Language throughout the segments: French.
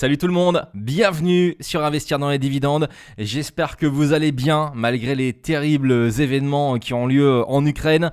Salut tout le monde, bienvenue sur Investir dans les dividendes. J'espère que vous allez bien malgré les terribles événements qui ont lieu en Ukraine.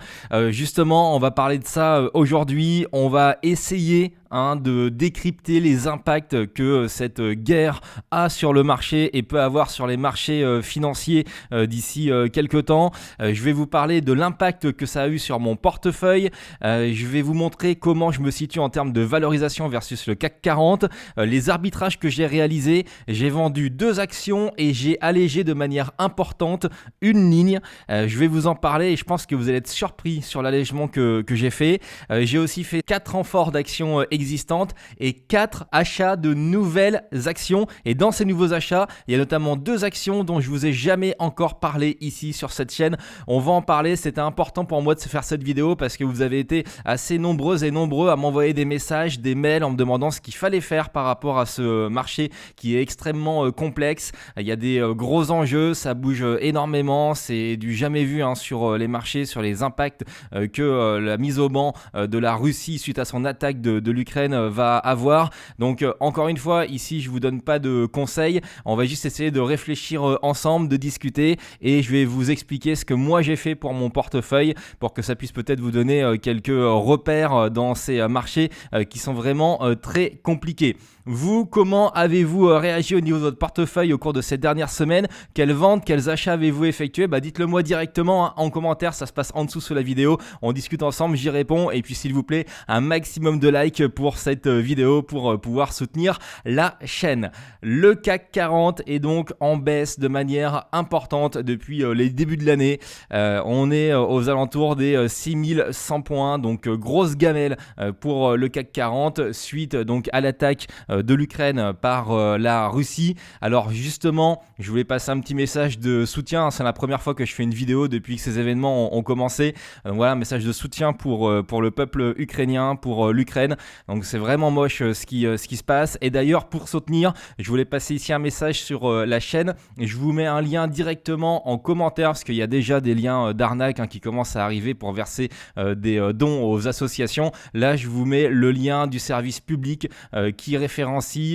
Justement, on va parler de ça aujourd'hui. On va essayer de décrypter les impacts que cette guerre a sur le marché et peut avoir sur les marchés financiers d'ici quelques temps. Je vais vous parler de l'impact que ça a eu sur mon portefeuille. Je vais vous montrer comment je me situe en termes de valorisation versus le CAC 40, les arbitrages que j'ai réalisés. J'ai vendu 2 actions et j'ai allégé de manière importante une ligne. Je vais vous en parler et je pense que vous allez être surpris sur l'allègement que j'ai fait. J'ai aussi fait 4 renforts d'actions existantes et 4 achats de nouvelles actions. Et dans ces nouveaux achats, il y a notamment 2 actions dont je vous ai jamais encore parlé ici sur cette chaîne. On va en parler. C'était important pour moi de faire cette vidéo parce que vous avez été assez nombreuses et nombreux à m'envoyer des messages, des mails en me demandant ce qu'il fallait faire par rapport à ce marché qui est extrêmement complexe. Il y a des gros enjeux, ça bouge énormément. C'est du jamais vu sur les marchés, sur les impacts que la mise au banc de la Russie suite à son attaque de l'Ukraine va avoir. Donc encore une fois, ici je vous donne pas de conseils, on va juste essayer de réfléchir ensemble, de discuter et je vais vous expliquer ce que moi j'ai fait pour mon portefeuille pour que ça puisse peut-être vous donner quelques repères dans ces marchés qui sont vraiment très compliqués. Vous, comment avez-vous réagi au niveau de votre portefeuille au cours de ces dernières semaines? Quelles ventes, quels achats avez-vous effectués? Dites-le moi directement en commentaire, ça se passe en dessous sous la vidéo. On discute ensemble, j'y réponds. Et puis s'il vous plaît, un maximum de likes pour cette vidéo pour pouvoir soutenir la chaîne. Le CAC 40 est donc en baisse de manière importante depuis les débuts de l'année. On est aux alentours des 6100 points, donc grosse gamelle pour le CAC 40 suite donc à l'attaque de l'Ukraine par la Russie. Alors justement, je voulais passer un petit message de soutien. C'est la première fois que je fais une vidéo depuis que ces événements ont commencé. Voilà, un message de soutien pour le peuple ukrainien, pour l'Ukraine. Donc c'est vraiment moche ce qui se passe. Et d'ailleurs, pour soutenir, je voulais passer ici un message sur la chaîne. Et je vous mets un lien directement en commentaire parce qu'il y a déjà des liens d'arnaque qui commencent à arriver pour verser des dons aux associations. Là, je vous mets le lien du service public qui référencie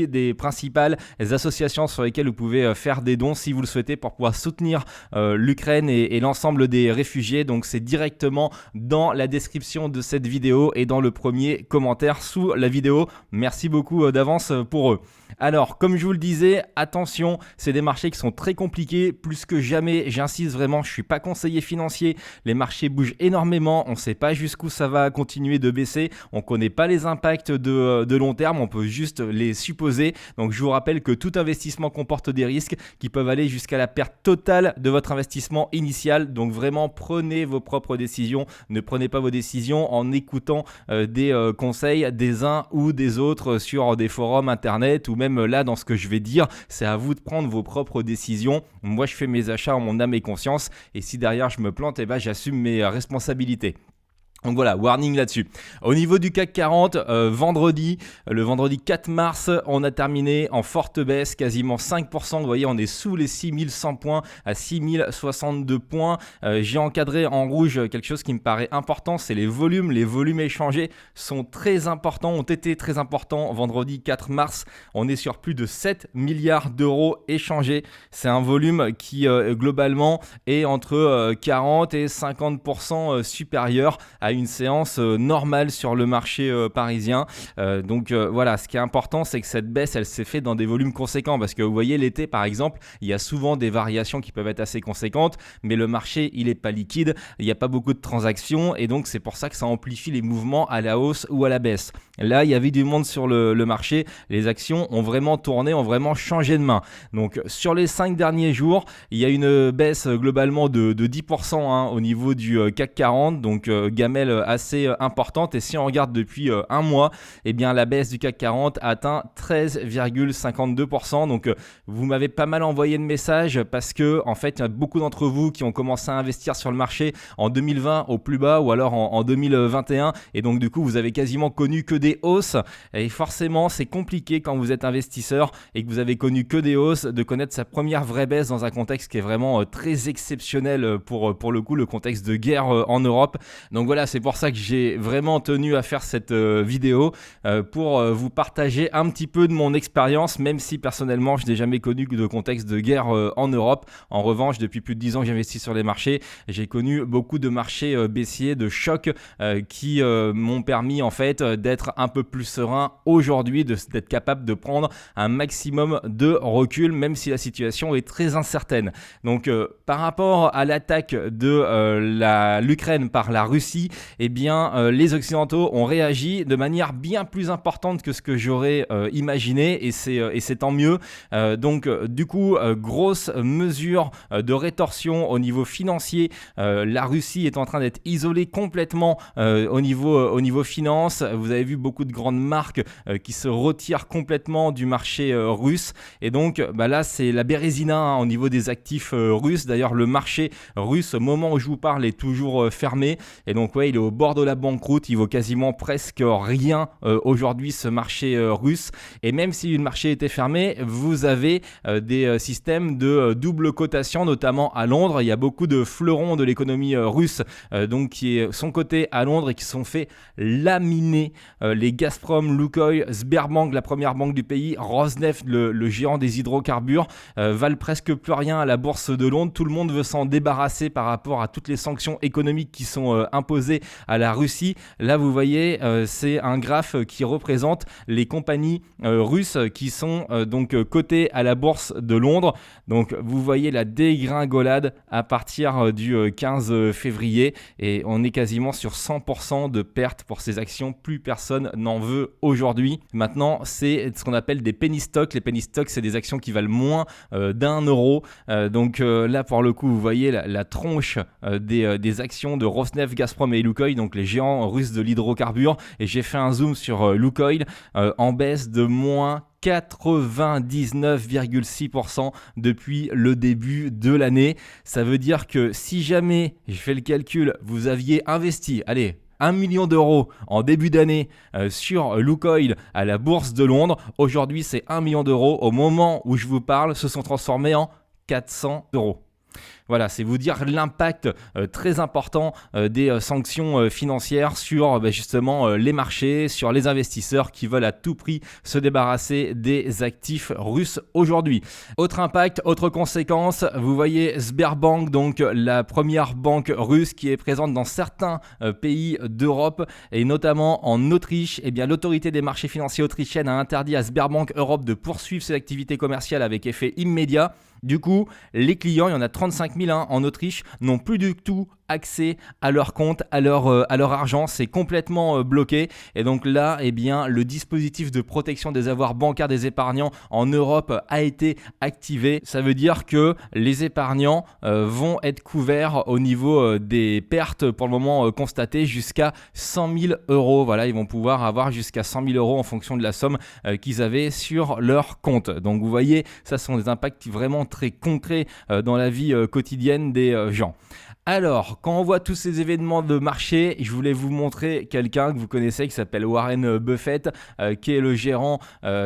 des principales associations sur lesquelles vous pouvez faire des dons si vous le souhaitez pour pouvoir soutenir l'Ukraine et l'ensemble des réfugiés. Donc c'est directement dans la description de cette vidéo et dans le premier commentaire sous la vidéo. Merci beaucoup d'avance pour eux. Alors, comme je vous le disais, attention, c'est des marchés qui sont très compliqués, plus que jamais, j'insiste vraiment, je ne suis pas conseiller financier, les marchés bougent énormément, on ne sait pas jusqu'où ça va continuer de baisser, on ne connaît pas les impacts de long terme, on peut juste les supposer. Donc je vous rappelle que tout investissement comporte des risques qui peuvent aller jusqu'à la perte totale de votre investissement initial. Donc vraiment, prenez vos propres décisions, ne prenez pas vos décisions en écoutant des conseils des uns ou des autres sur des forums internet ou même là dans ce que je vais dire, c'est à vous de prendre vos propres décisions. Moi je fais mes achats en mon âme et conscience et si derrière je me plante, j'assume mes responsabilités. Donc voilà, warning là-dessus. Au niveau du CAC 40, le vendredi 4 mars, on a terminé en forte baisse, quasiment 5%. Vous voyez, on est sous les 6100 points à 6062 points. J'ai encadré en rouge quelque chose qui me paraît important, c'est les volumes. Les volumes échangés sont très importants, ont été très importants. Vendredi 4 mars, on est sur plus de 7 milliards d'euros échangés. C'est un volume qui globalement est entre 40 et 50% supérieur à une séance normale sur le marché parisien. Donc voilà, ce qui est important, c'est que cette baisse, elle s'est faite dans des volumes conséquents parce que vous voyez, l'été par exemple, il y a souvent des variations qui peuvent être assez conséquentes, mais le marché, il n'est pas liquide, il n'y a pas beaucoup de transactions et donc c'est pour ça que ça amplifie les mouvements à la hausse ou à la baisse. Là, il y avait du monde sur le marché, les actions ont vraiment tourné, ont vraiment changé de main. Donc sur les 5 derniers jours, il y a une baisse globalement de 10% au niveau du CAC 40, donc gamelle assez importante. Et si on regarde depuis un mois, la baisse du CAC 40 atteint 13,52%. Donc vous m'avez pas mal envoyé de messages parce que en fait, il y a beaucoup d'entre vous qui ont commencé à investir sur le marché en 2020 au plus bas ou alors en 2021 et donc du coup vous avez quasiment connu que des hausses et forcément c'est compliqué quand vous êtes investisseur et que vous avez connu que des hausses de connaître sa première vraie baisse dans un contexte qui est vraiment très exceptionnel pour le coup, le contexte de guerre en Europe. Donc voilà, voilà, c'est pour ça que j'ai vraiment tenu à faire cette vidéo pour vous partager un petit peu de mon expérience, même si personnellement je n'ai jamais connu de contexte de guerre en Europe. En revanche, depuis plus de 10 ans que j'investis sur les marchés, j'ai connu beaucoup de marchés baissiers, de chocs qui m'ont permis en fait d'être un peu plus serein aujourd'hui, d'être capable de prendre un maximum de recul, même si la situation est très incertaine. Donc par rapport à l'attaque de l'Ukraine par la Russie, eh bien les Occidentaux ont réagi de manière bien plus importante que ce que j'aurais imaginé, et c'est tant mieux. Donc du coup, grosse mesure de rétorsion au niveau financier. La Russie est en train d'être isolée complètement au niveau finance. Vous avez vu beaucoup de grandes marques qui se retirent complètement du marché russe, et donc là c'est la bérésina au niveau des actifs russes. D'ailleurs le marché russe au moment où je vous parle est toujours fermé, et donc il est au bord de la banqueroute. Il vaut quasiment presque rien aujourd'hui, ce marché russe. Et même si le marché était fermé, vous avez des systèmes de double cotation, notamment à Londres. Il y a beaucoup de fleurons de l'économie russe donc qui sont cotés à Londres et qui sont fait laminer. Les Gazprom, Lukoil, Sberbank, la première banque du pays, Rosneft, le géant des hydrocarbures, valent presque plus rien à la bourse de Londres. Tout le monde veut s'en débarrasser par rapport à toutes les sanctions économiques qui sont imposées à la Russie. Là, vous voyez, c'est un graphe qui représente les compagnies russes qui sont donc cotées à la bourse de Londres. Donc, vous voyez la dégringolade à partir du 15 février, et on est quasiment sur 100% de pertes pour ces actions. Plus personne n'en veut aujourd'hui. Maintenant, c'est ce qu'on appelle des penny stocks. Les penny stocks, c'est des actions qui valent moins d'1 euro. Donc là, pour le coup, vous voyez la tronche des actions de Rosneft, Gazprom et Lukoil, donc les géants russes de l'hydrocarbure. Et j'ai fait un zoom sur Lukoil en baisse de moins 99,6% depuis le début de l'année. Ça veut dire que si jamais, je fais le calcul, vous aviez investi, allez, 1 million d'euros en début d'année sur Lukoil à la bourse de Londres, aujourd'hui c'est 1 million d'euros. Au moment où je vous parle, se sont transformés en 400 euros. Voilà, c'est vous dire l'impact très important des sanctions financières sur justement les marchés, sur les investisseurs qui veulent à tout prix se débarrasser des actifs russes aujourd'hui. Autre impact, autre conséquence, vous voyez Sberbank, donc la première banque russe qui est présente dans certains pays d'Europe et notamment en Autriche. Eh bien, l'autorité des marchés financiers autrichienne a interdit à Sberbank Europe de poursuivre ses activités commerciales avec effet immédiat. Du coup, les clients, il y en a 35 000 en Autriche, n'ont plus du tout accès à leur compte, à leur argent. C'est complètement bloqué. Et donc là, eh bien, le dispositif de protection des avoirs bancaires des épargnants en Europe a été activé. Ça veut dire que les épargnants vont être couverts au niveau des pertes pour le moment constatées jusqu'à 100 000 euros. Voilà, ils vont pouvoir avoir jusqu'à 100 000 euros en fonction de la somme qu'ils avaient sur leur compte. Donc vous voyez, ça sont des impacts vraiment très concrets dans la vie quotidienne des gens. Alors, quand on voit tous ces événements de marché, je voulais vous montrer quelqu'un que vous connaissez qui s'appelle Warren Buffett, qui est le gérant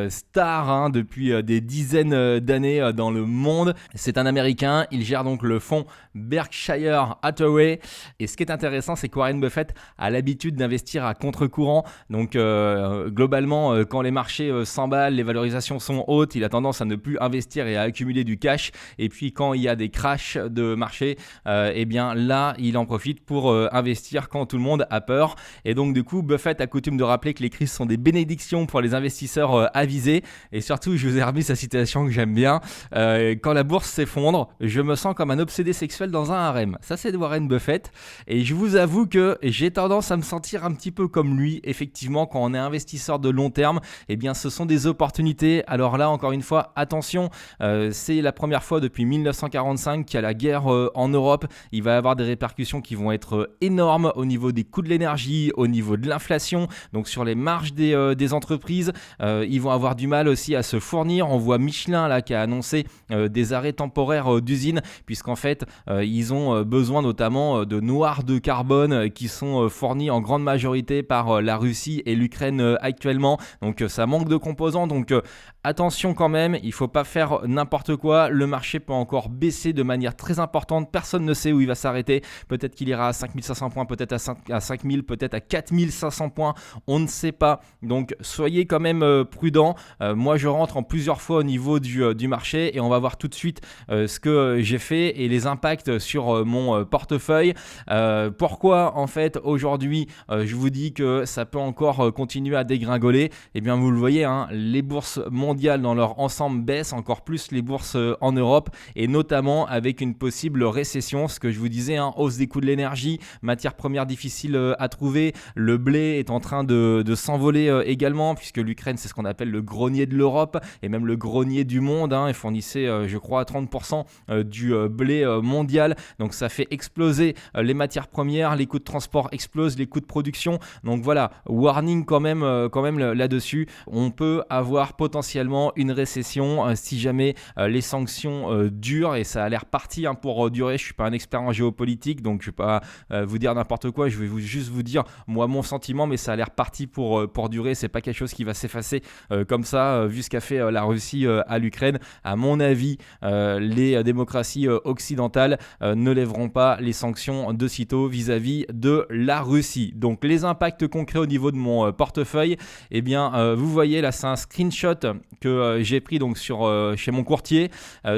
star depuis des dizaines d'années dans le monde. C'est un Américain, il gère donc le fonds Berkshire Hathaway. Et ce qui est intéressant, c'est que Warren Buffett a l'habitude d'investir à contre-courant. Donc, globalement, quand les marchés s'emballent, les valorisations sont hautes, il a tendance à ne plus investir et à accumuler du cash. Et puis, quand il y a des crashs de marché, eh bien là, il en profite pour investir quand tout le monde a peur. Et donc du coup, Buffett a coutume de rappeler que les crises sont des bénédictions pour les investisseurs avisés. Et surtout, je vous ai remis sa citation que j'aime bien. Quand la bourse s'effondre, je me sens comme un obsédé sexuel dans un harem. Ça, c'est de Warren Buffett. Et je vous avoue que j'ai tendance à me sentir un petit peu comme lui. Effectivement, quand on est investisseur de long terme, eh bien, ce sont des opportunités. Alors là, encore une fois, attention, c'est la première fois depuis 1945 qu'il y a la guerre en Europe. Il va avoir des répercussions qui vont être énormes au niveau des coûts de l'énergie, au niveau de l'inflation, donc sur les marges des entreprises. Ils vont avoir du mal aussi à se fournir. On voit Michelin là qui a annoncé des arrêts temporaires d'usines, puisqu'en fait ils ont besoin notamment de noirs de carbone qui sont fournis en grande majorité par la Russie et l'Ukraine actuellement. Donc ça manque de composants. Donc attention quand même, il ne faut pas faire n'importe quoi. Le marché peut encore baisser de manière très importante. Personne ne sait où il va s'arrêter. Peut-être qu'il ira à 5500 points, peut-être à 5000, peut-être à 4500 points. On ne sait pas. Donc soyez quand même prudents. Moi je rentre en plusieurs fois au niveau du marché et on va voir tout de suite ce que j'ai fait et les impacts sur mon portefeuille. Pourquoi en fait aujourd'hui je vous dis que ça peut encore continuer à dégringoler? Eh bien vous le voyez, hein, les bourses mondiales dans leur ensemble baissent, encore plus les bourses en Europe, et notamment avec une possible récession. Ce que je vous disais, hein, hausse des coûts de l'énergie, matières premières difficiles à trouver, le blé est en train de s'envoler également, puisque l'Ukraine c'est ce qu'on appelle le grenier de l'Europe et même le grenier du monde, hein. Ils fournissaient je crois 30% du blé mondial, donc ça fait exploser les matières premières, les coûts de transport explosent, les coûts de production. Donc voilà, warning quand même là-dessus. On peut avoir potentiellement une récession si jamais les sanctions durent, et ça a l'air parti pour durer. Je suis pas un expert en géopolitique, donc je vais pas vous dire n'importe quoi. Je vais juste vous dire moi mon sentiment, mais ça a l'air parti pour durer. C'est pas quelque chose qui va s'effacer comme ça, vu ce qu'a fait la Russie à l'Ukraine. À mon avis, les démocraties occidentales ne lèveront pas les sanctions de sitôt vis-à-vis de la Russie. Donc les impacts concrets au niveau de mon portefeuille, eh bien vous voyez là, c'est un screenshot que j'ai pris donc chez mon courtier.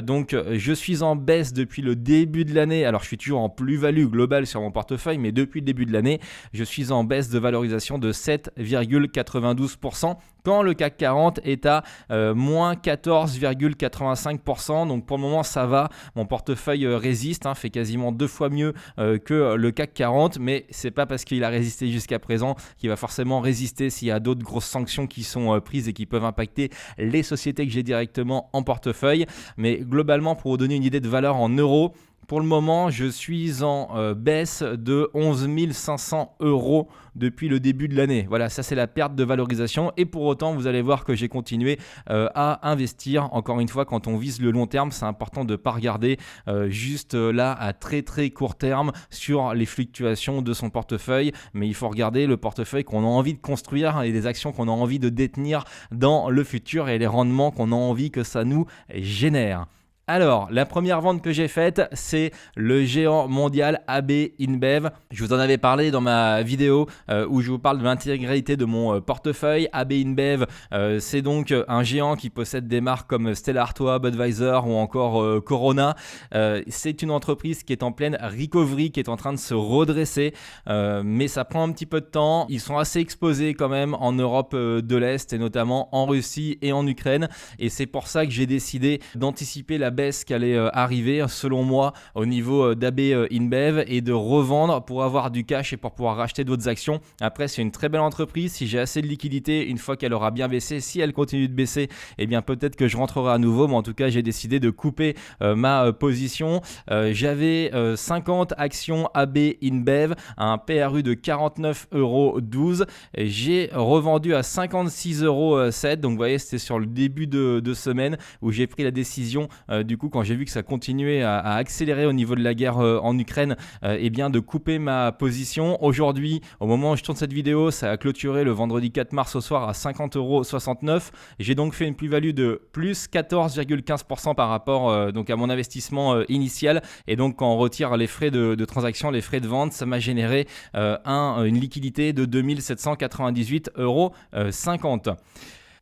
Donc je suis en baisse depuis le début de l'année. Alors je suis toujours en plus-value globale sur mon portefeuille, mais depuis le début de l'année, je suis en baisse de valorisation de 7,92%. Quand le CAC 40 est à moins 14,85%. Donc pour le moment ça va, mon portefeuille résiste, fait quasiment 2 fois mieux que le CAC 40, mais c'est pas parce qu'il a résisté jusqu'à présent qu'il va forcément résister s'il y a d'autres grosses sanctions qui sont prises et qui peuvent impacter les sociétés que j'ai directement en portefeuille. Mais globalement, pour vous donner une idée de valeur en euros, pour le moment, je suis en baisse de 11 500 € depuis le début de l'année. Voilà, ça c'est la perte de valorisation. Et pour autant, vous allez voir que j'ai continué à investir. Encore une fois, quand on vise le long terme, c'est important de ne pas regarder juste là à très très court terme sur les fluctuations de son portefeuille. Mais il faut regarder le portefeuille qu'on a envie de construire et les actions qu'on a envie de détenir dans le futur et les rendements qu'on a envie que ça nous génère. Alors, la première vente que j'ai faite, c'est le géant mondial AB InBev. Je vous en avais parlé dans ma vidéo où je vous parle de l'intégralité de mon portefeuille. AB InBev, c'est donc un géant qui possède des marques comme Stella Artois, Budweiser ou encore Corona. C'est une entreprise qui est en pleine recovery, qui est en train de se redresser, mais ça prend un petit peu de temps. Ils sont assez exposés quand même en Europe de l'Est et notamment en Russie et en Ukraine. Et c'est pour ça que j'ai décidé d'anticiper la baisse qu'allait arriver selon moi au niveau d'AB InBev et de revendre pour avoir du cash et pour pouvoir racheter d'autres actions. Après, c'est une très belle entreprise. Si j'ai assez de liquidité, une fois qu'elle aura bien baissé, si elle continue de baisser, eh bien peut-être que je rentrerai à nouveau, mais en tout cas j'ai décidé de couper ma position. J'avais 50 actions AB InBev à un PRU de 49,12 €. J'ai revendu à 56,07 €. Donc vous voyez, c'était sur le début de semaine où j'ai pris la décision du coup, quand j'ai vu que ça continuait à accélérer au niveau de la guerre en Ukraine, de couper ma position. Aujourd'hui, au moment où je tourne cette vidéo, ça a clôturé le vendredi 4 mars au soir à 50,69 €. J'ai donc fait une plus-value de plus 14,15% par rapport donc à mon investissement initial. Et donc, quand on retire les frais de transaction, les frais de vente, ça m'a généré une liquidité de 2 798,50 €.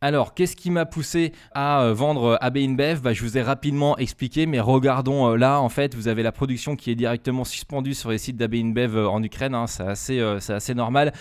Alors, qu'est-ce qui m'a poussé à vendre AB InBev ? Je vous ai rapidement expliqué, mais regardons là, en fait, vous avez la production qui est directement suspendue sur les sites d'AB InBev en Ukraine, c'est assez normal.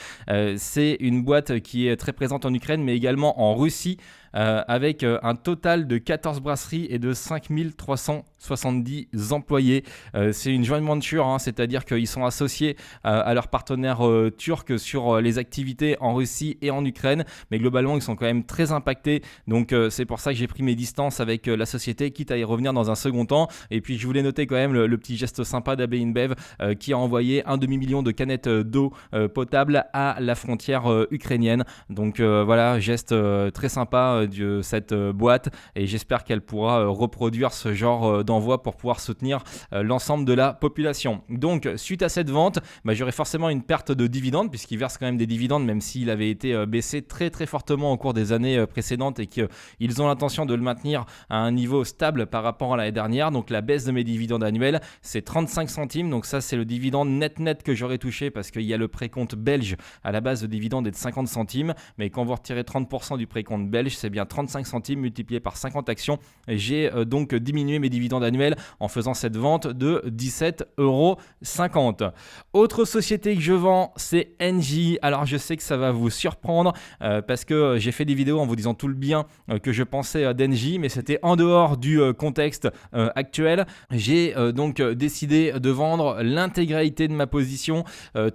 C'est une boîte qui est très présente en Ukraine, mais également en Russie, avec un total de 14 brasseries et de 5370 employés. C'est une joint venture, c'est-à-dire qu'ils sont associés à leurs partenaires turcs sur les activités en Russie et en Ukraine, mais globalement ils sont quand même très impactés, donc c'est pour ça que j'ai pris mes distances avec la société, quitte à y revenir dans un second temps. Et puis je voulais noter quand même le petit geste sympa d'AB InBev qui a envoyé 1 demi-million de canettes d'eau potable à la frontière ukrainienne. Donc voilà, geste très sympa de cette boîte et j'espère qu'elle pourra reproduire ce genre d'envoi pour pouvoir soutenir l'ensemble de la population. Donc suite à cette vente, j'aurai forcément une perte de dividendes puisqu'il verse quand même des dividendes même s'il avait été baissé très très fortement au cours des années précédentes et qu'ils ont l'intention de le maintenir à un niveau stable par rapport à l'année dernière. Donc la baisse de mes dividendes annuels, c'est 35 centimes. Donc ça, c'est le dividende net que j'aurais touché parce qu'il y a le précompte belge à la base de dividende est de 50 centimes. Mais quand vous retirez 30% du précompte belge, c'est bien 35 centimes multiplié par 50 actions. Et j'ai donc diminué mes dividendes annuels en faisant cette vente de 17,50 €. Autre société que je vends, c'est Engie. Alors je sais que ça va vous surprendre parce que j'ai fait des vidéos en vous disant tout le bien que je pensais d'Engie, mais c'était en dehors du contexte actuel. J'ai donc décidé de vendre l'intégralité de ma position,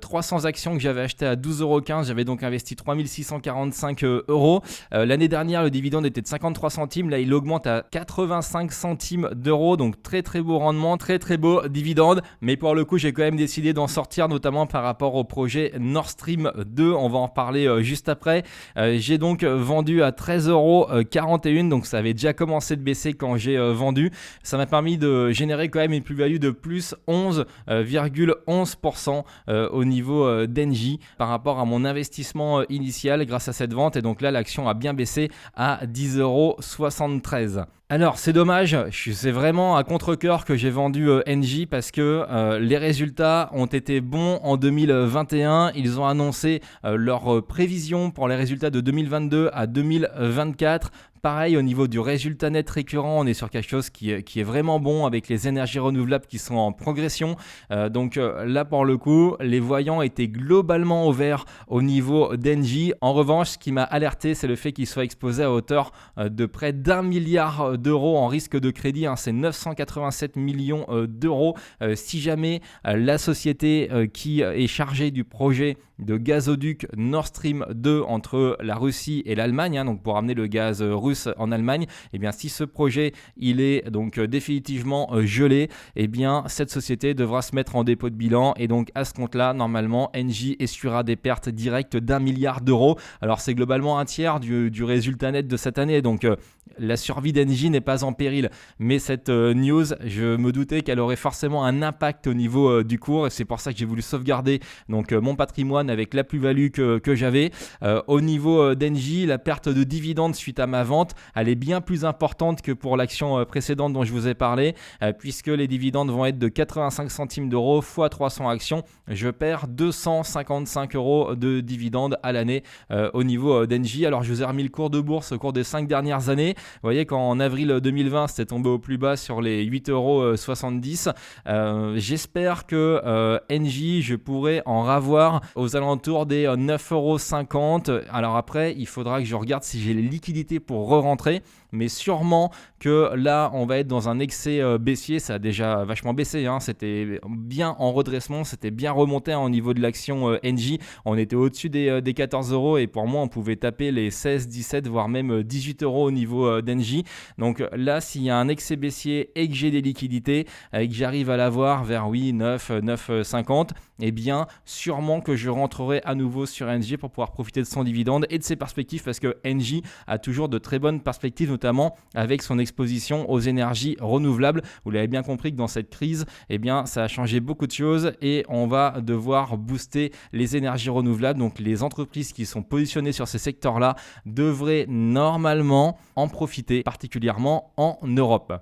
300 actions que j'avais achetées à 12,15 €. J'avais donc investi 3645 €. L'année dernière, le dividende était de 53 centimes. Là, il augmente à 85 centimes d'euros. Donc très très beau rendement, très très beau dividende. Mais pour le coup, j'ai quand même décidé d'en sortir, notamment par rapport au projet Nord Stream 2. On va en reparler juste après. J'ai donc vendu à 13,41 €. Donc ça avait déjà commencé de baisser quand j'ai vendu. Ça m'a permis de générer quand même une plus-value de plus 11,11% au niveau d'Engie par rapport à mon investissement initial grâce à cette vente. Et donc là, l'action a bien baissé à 10,73 €. Alors c'est dommage, c'est vraiment à contre-cœur que j'ai vendu Engie parce que les résultats ont été bons en 2021. Ils ont annoncé leurs prévisions pour les résultats de 2022 à 2024. Pareil, au niveau du résultat net récurrent, on est sur quelque chose qui est vraiment bon avec les énergies renouvelables qui sont en progression. Donc là, pour le coup, les voyants étaient globalement au vert au niveau d'Engie. En revanche, ce qui m'a alerté, c'est le fait qu'il soit exposé à hauteur de près d'1 milliard d'euros en risque de crédit. C'est 987 millions d'euros. Si jamais la société qui est chargée du projet de gazoduc Nord Stream 2 entre la Russie et l'Allemagne, donc pour amener le gaz russe en Allemagne, et bien si ce projet il est donc définitivement gelé, et bien cette société devra se mettre en dépôt de bilan et donc à ce compte-là, normalement, Engie essuiera des pertes directes d'1 milliard d'euros. Alors c'est globalement un tiers du résultat net de cette année, donc la survie d'Engie n'est pas en péril, mais cette news, je me doutais qu'elle aurait forcément un impact au niveau du cours et c'est pour ça que j'ai voulu sauvegarder donc mon patrimoine avec la plus-value que j'avais. Au niveau d'Engie, la perte de dividendes suite à ma vente, elle est bien plus importante que pour l'action précédente dont je vous ai parlé, puisque les dividendes vont être de 85 centimes d'euros x 300 actions. Je perds 255 € de dividendes à l'année au niveau d'Engie. Alors je vous ai remis le cours de bourse au cours des 5 dernières années. Vous voyez qu'en avril 2020, c'était tombé au plus bas sur les 8,70 €. J'espère que Engie, je pourrai en ravoir aux alentours des 9,50 €. Alors après, il faudra que je regarde si j'ai les liquidités pour re-rentrer, mais sûrement que là, on va être dans un excès baissier. Ça a déjà vachement baissé, c'était bien en redressement, c'était bien remonté au niveau de l'action Engie. On était au-dessus des 14 € et pour moi, on pouvait taper les 16, 17, voire même 18 € au niveau d'Engie. Donc là, s'il y a un excès baissier et que j'ai des liquidités et que j'arrive à l'avoir vers 9,50, eh bien sûrement que je rentrerai à nouveau sur Engie pour pouvoir profiter de son dividende et de ses perspectives parce que Engie a toujours de très bonnes perspectives, notamment avec son exposition aux énergies renouvelables. Vous l'avez bien compris que dans cette crise, eh bien, ça a changé beaucoup de choses et on va devoir booster les énergies renouvelables. Donc les entreprises qui sont positionnées sur ces secteurs-là devraient normalement en profiter, particulièrement en Europe.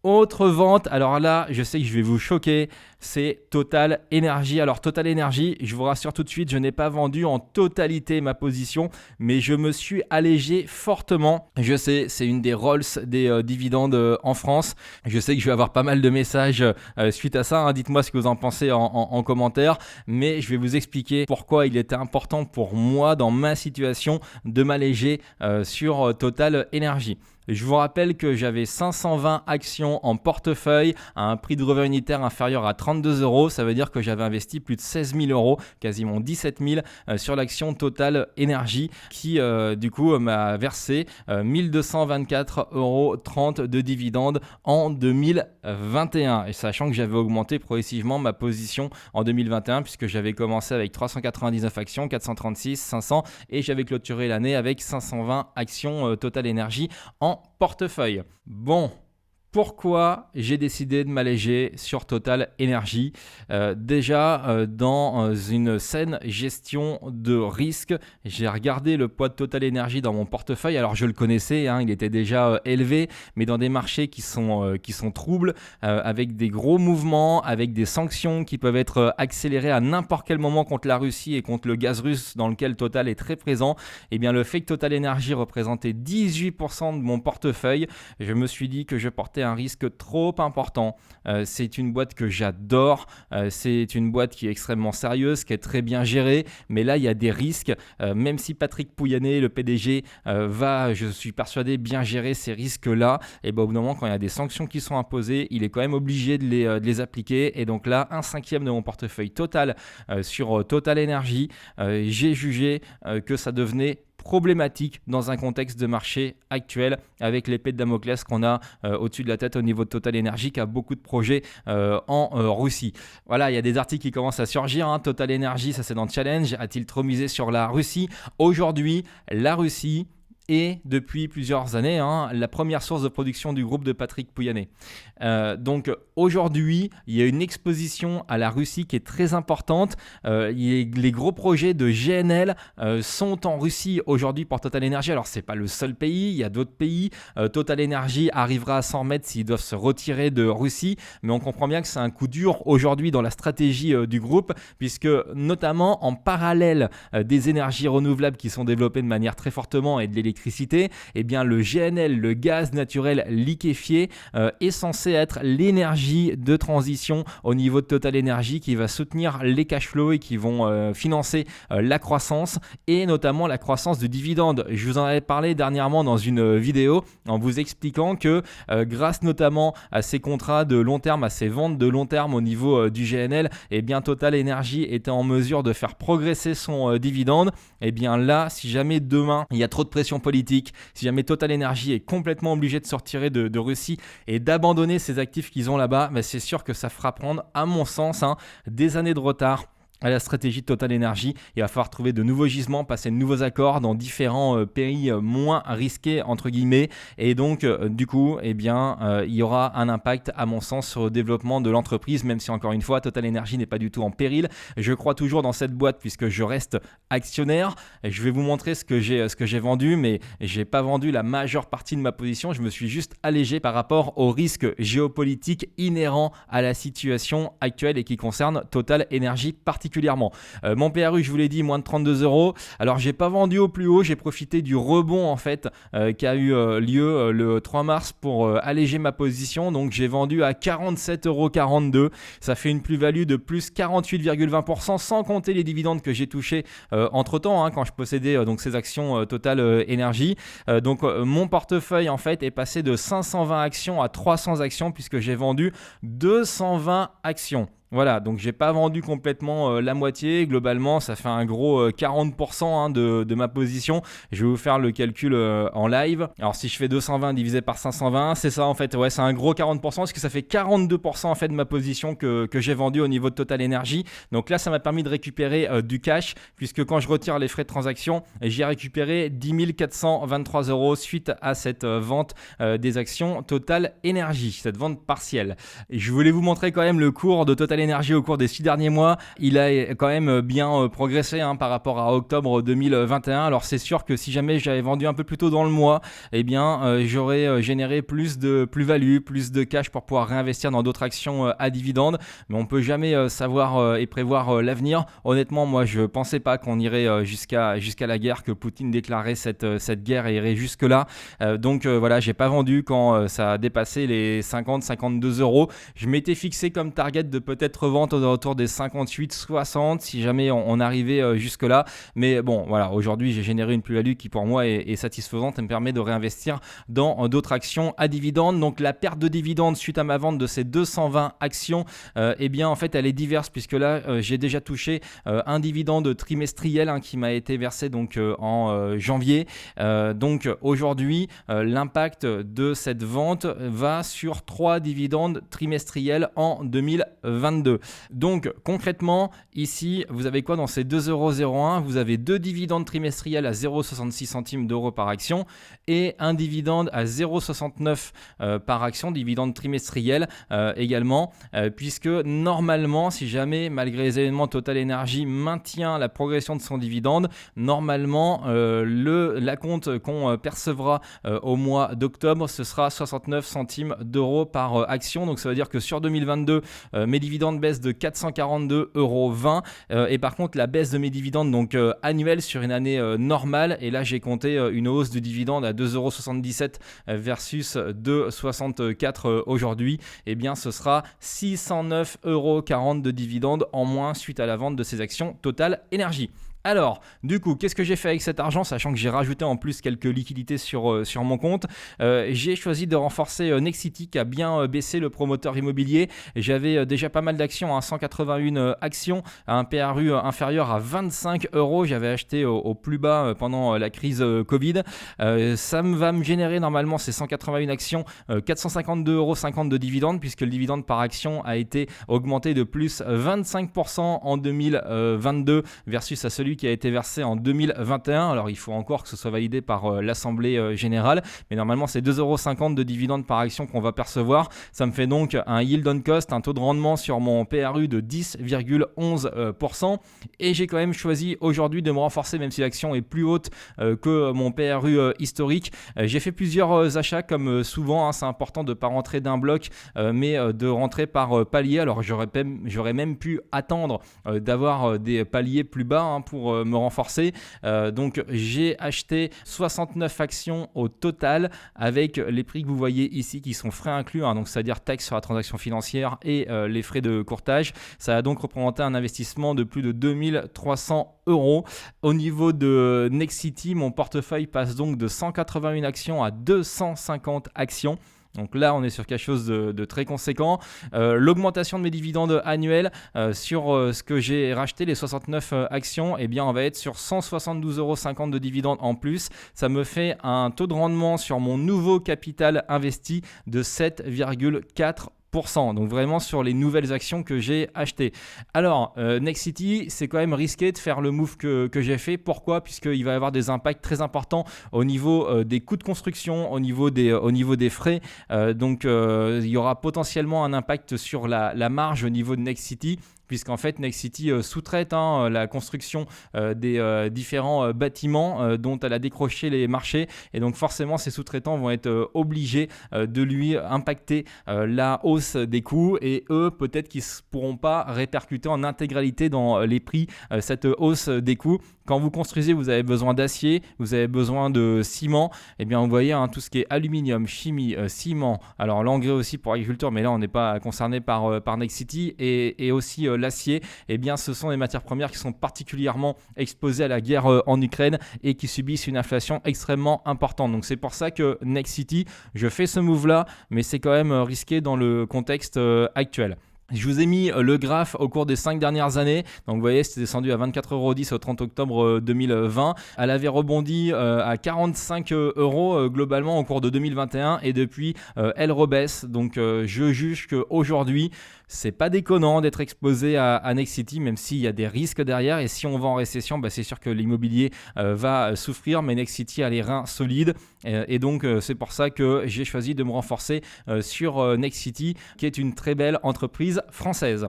Autre vente, alors là, je sais que je vais vous choquer, c'est Total Energy. Alors Total Energy, je vous rassure tout de suite, je n'ai pas vendu en totalité ma position, mais je me suis allégé fortement. Je sais, c'est une des Rolls des dividendes en France. Je sais que je vais avoir pas mal de messages suite à ça. Dites-moi ce que vous en pensez en commentaire, mais je vais vous expliquer pourquoi il était important pour moi, dans ma situation, de m'alléger sur Total Energy. Je vous rappelle que j'avais 520 actions en portefeuille à un prix de revers unitaire inférieur à 32 euros. Ça veut dire que j'avais investi plus de 16 000 euros, quasiment 17 000 sur l'action Total Energy qui du coup m'a versé 1224,30 euros de dividendes en 2021. Et sachant que j'avais augmenté progressivement ma position en 2021 puisque j'avais commencé avec 399 actions, 436, 500 et j'avais clôturé l'année avec 520 actions Total Energy en portefeuille. Bon, pourquoi j'ai décidé de m'alléger sur Total Energy déjà dans une saine gestion de risque, j'ai regardé le poids de Total Energy dans mon portefeuille. Alors je le connaissais, il était déjà élevé, mais dans des marchés qui sont troubles, avec des gros mouvements, avec des sanctions qui peuvent être accélérées à n'importe quel moment contre la Russie et contre le gaz russe dans lequel Total est très présent, et bien le fait que Total Energy représentait 18% de mon portefeuille, je me suis dit que je portais un risque trop important. C'est une boîte que j'adore, c'est une boîte qui est extrêmement sérieuse, qui est très bien gérée, mais là il y a des risques, même si Patrick Pouyanné, le PDG, va, je suis persuadé, bien gérer ces risques-là, et au bout d'un moment quand il y a des sanctions qui sont imposées, il est quand même obligé de les appliquer, et donc là 1/5 de mon portefeuille total sur Total Energy, j'ai jugé que ça devenait problématique dans un contexte de marché actuel avec l'épée de Damoclès qu'on a au-dessus de la tête au niveau de Total Energy qui a beaucoup de projets en Russie. Voilà, il y a des articles qui commencent à surgir. Total Energy, ça c'est dans Challenge, a-t-il trop misé sur la Russie? Aujourd'hui, la Russie est depuis plusieurs années la première source de production du groupe de Patrick Pouyanné. Donc aujourd'hui, il y a une exposition à la Russie qui est très importante. Les gros projets de GNL sont en Russie aujourd'hui pour Total Energy. Alors c'est pas le seul pays, il y a d'autres pays. Total Energy arrivera à s'en remettre s'ils doivent se retirer de Russie, mais on comprend bien que c'est un coup dur aujourd'hui dans la stratégie du groupe, puisque notamment en parallèle des énergies renouvelables qui sont développées de manière très fortement et de l'électricité, eh bien le GNL, le gaz naturel liquéfié, est censé être l'énergie de transition au niveau de Total Energy qui va soutenir les cash flows et qui vont financer la croissance et notamment la croissance du dividende. Je vous en avais parlé dernièrement dans une vidéo en vous expliquant que grâce notamment à ces contrats de long terme, à ces ventes de long terme au niveau du GNL, eh bien Total Energy était en mesure de faire progresser son dividende. Et bien là, si jamais demain il y a trop de pression politique, si jamais Total Energy est complètement obligé de se retirer de Russie et d'abandonner ces actifs qu'ils ont là-bas, c'est sûr que ça fera prendre, à mon sens, des années de retard à la stratégie de Total Energy. Il va falloir trouver de nouveaux gisements, passer de nouveaux accords dans différents pays moins risqués entre guillemets, et donc du coup il y aura un impact à mon sens sur le développement de l'entreprise, même si encore une fois Total Energy n'est pas du tout en péril. Je crois toujours dans cette boîte puisque je reste actionnaire. Je vais vous montrer ce que j'ai vendu, mais j'ai pas vendu la majeure partie de ma position. Je me suis juste allégé par rapport aux risques géopolitiques inhérents à la situation actuelle et qui concernent Total Energy particulièrement. Mon PRU, je vous l'ai dit, moins de 32 euros. Alors j'ai pas vendu au plus haut, j'ai profité du rebond en fait qui a eu lieu le 3 mars pour alléger ma position. Donc j'ai vendu à 47,42 €. Ça fait une plus-value de plus 48,20% sans compter les dividendes que j'ai touchés entre temps quand je possédais donc ces actions Total Energy. Donc mon portefeuille en fait est passé de 520 actions à 300 actions puisque j'ai vendu 220 actions. Voilà, donc j'ai pas vendu complètement la moitié. Globalement, ça fait un gros 40% de ma position. Je vais vous faire le calcul en live. Alors si je fais 220 divisé par 520, c'est ça en fait. Ouais, c'est un gros 40% parce que ça fait 42% en fait de ma position que j'ai vendu au niveau de Total Energy. Donc là, ça m'a permis de récupérer du cash puisque quand je retire les frais de transaction, j'ai récupéré 10 423 € suite à cette vente des actions Total Energy, cette vente partielle. Et je voulais vous montrer quand même le cours de Total Energy au cours des 6 derniers mois. Il a quand même bien progressé par rapport à octobre 2021. Alors c'est sûr que si jamais j'avais vendu un peu plus tôt dans le mois, eh bien j'aurais généré plus de plus-value, plus de cash pour pouvoir réinvestir dans d'autres actions à dividendes. Mais on peut jamais savoir et prévoir l'avenir. Honnêtement, moi je pensais pas qu'on irait jusqu'à la guerre, que Poutine déclarait cette guerre et irait jusque là. Donc voilà, j'ai pas vendu quand ça a dépassé les 50-52 €. Je m'étais fixé comme target de peut-être peut-être revendre autour des 58-60 si jamais on arrivait jusque-là. Mais bon, voilà, aujourd'hui, j'ai généré une plus-value qui pour moi est satisfaisante et me permet de réinvestir dans d'autres actions à dividendes. Donc la perte de dividendes suite à ma vente de ces 220 actions, eh bien en fait elle est diverse puisque là j'ai déjà touché un dividende trimestriel qui m'a été versé donc en janvier. Donc aujourd'hui l'impact de cette vente va sur 3 dividendes trimestriels en 2022. Donc concrètement ici vous avez quoi dans ces 2,01 €? Vous avez 2 dividendes trimestriels à 0,66 centimes d'euros par action et un dividende à 0,69 par action, dividende trimestriel également, puisque normalement si jamais malgré les événements Total Energy maintient la progression de son dividende, normalement l'acompte qu'on percevra au mois d'octobre, ce sera 69 centimes d'euros par action. Donc ça veut dire que sur 2022 mes dividendes baissent de 442,20 € et par contre la baisse de mes dividendes donc annuels sur une année normale, et là j'ai compté une hausse de dividende à 2,77 € versus 2,64 € aujourd'hui, et bien ce sera 609,40 € de dividendes en moins suite à la vente de ces actions Total Energy. Alors, du coup, qu'est-ce que j'ai fait avec cet argent, sachant que j'ai rajouté en plus quelques liquidités sur mon compte. J'ai choisi de renforcer Nexity qui a bien baissé, le promoteur immobilier. J'avais déjà pas mal d'actions, 181 actions à un PRU inférieur à 25 €. J'avais acheté au plus bas pendant la crise Covid. Ça va me générer normalement ces 181 actions 452,50 € de dividendes, puisque le dividende par action a été augmenté de plus 25% en 2022 versus à celui qui a été versé en 2021. Alors il faut encore que ce soit validé par l'Assemblée Générale, mais normalement c'est 2,50 € de dividendes par action qu'on va percevoir. Ça me fait donc un yield on cost, un taux de rendement sur mon PRU de 10,11%, et j'ai quand même choisi aujourd'hui de me renforcer, même si l'action est plus haute que mon PRU historique. J'ai fait plusieurs achats comme souvent, c'est important de ne pas rentrer d'un bloc mais de rentrer par palier. Alors j'aurais même pu attendre d'avoir des paliers plus bas pour me renforcer. Donc j'ai acheté 69 actions au total avec les prix que vous voyez ici qui sont frais inclus, donc c'est-à-dire taxes sur la transaction financière et les frais de courtage. Ça a donc représenté un investissement de plus de 2300 €. Au niveau de Nexity, mon portefeuille passe donc de 181 actions à 250 actions. Donc là, on est sur quelque chose de très conséquent. L'augmentation de mes dividendes annuels sur ce que j'ai racheté, les 69 actions, eh bien, on va être sur 172,50 € de dividendes en plus. Ça me fait un taux de rendement sur mon nouveau capital investi de 7,4%. Donc vraiment sur les nouvelles actions que j'ai achetées. Alors Nexity, c'est quand même risqué de faire le move que j'ai fait. Pourquoi ? Puisqu'il va y avoir des impacts très importants au niveau des coûts de construction, au niveau des frais. Donc il y aura potentiellement un impact sur la marge au niveau de Nexity, puisqu'en fait Nexity sous-traite la construction des différents bâtiments dont elle a décroché les marchés, et donc forcément ces sous-traitants vont être obligés de lui impacter la hausse des coûts, et eux peut-être qu'ils ne pourront pas répercuter en intégralité dans les prix cette hausse des coûts. Quand vous construisez, vous avez besoin d'acier, vous avez besoin de ciment, et bien vous voyez tout ce qui est aluminium, chimie, ciment, alors l'engrais aussi pour l'agriculture, mais là on n'est pas concerné par Nexity, et aussi l'acier, et bien ce sont des matières premières qui sont particulièrement exposées à la guerre en Ukraine et qui subissent une inflation extrêmement importante. Donc c'est pour ça que Nexity, je fais ce move là, mais c'est quand même risqué dans le contexte actuel. Je vous ai mis le graphe au cours des 5 dernières années. Donc vous voyez, c'était descendu à 24,10 € au 30 octobre 2020. Elle avait rebondi à 45 € globalement au cours de 2021, et depuis elle rebaisse. Donc je juge qu'aujourd'hui, c'est pas déconnant d'être exposé à Nexity, même s'il y a des risques derrière. Et si on va en récession, c'est sûr que l'immobilier va souffrir, mais Nexity a les reins solides. Et donc c'est pour ça que j'ai choisi de me renforcer sur Nexity, qui est une très belle entreprise française.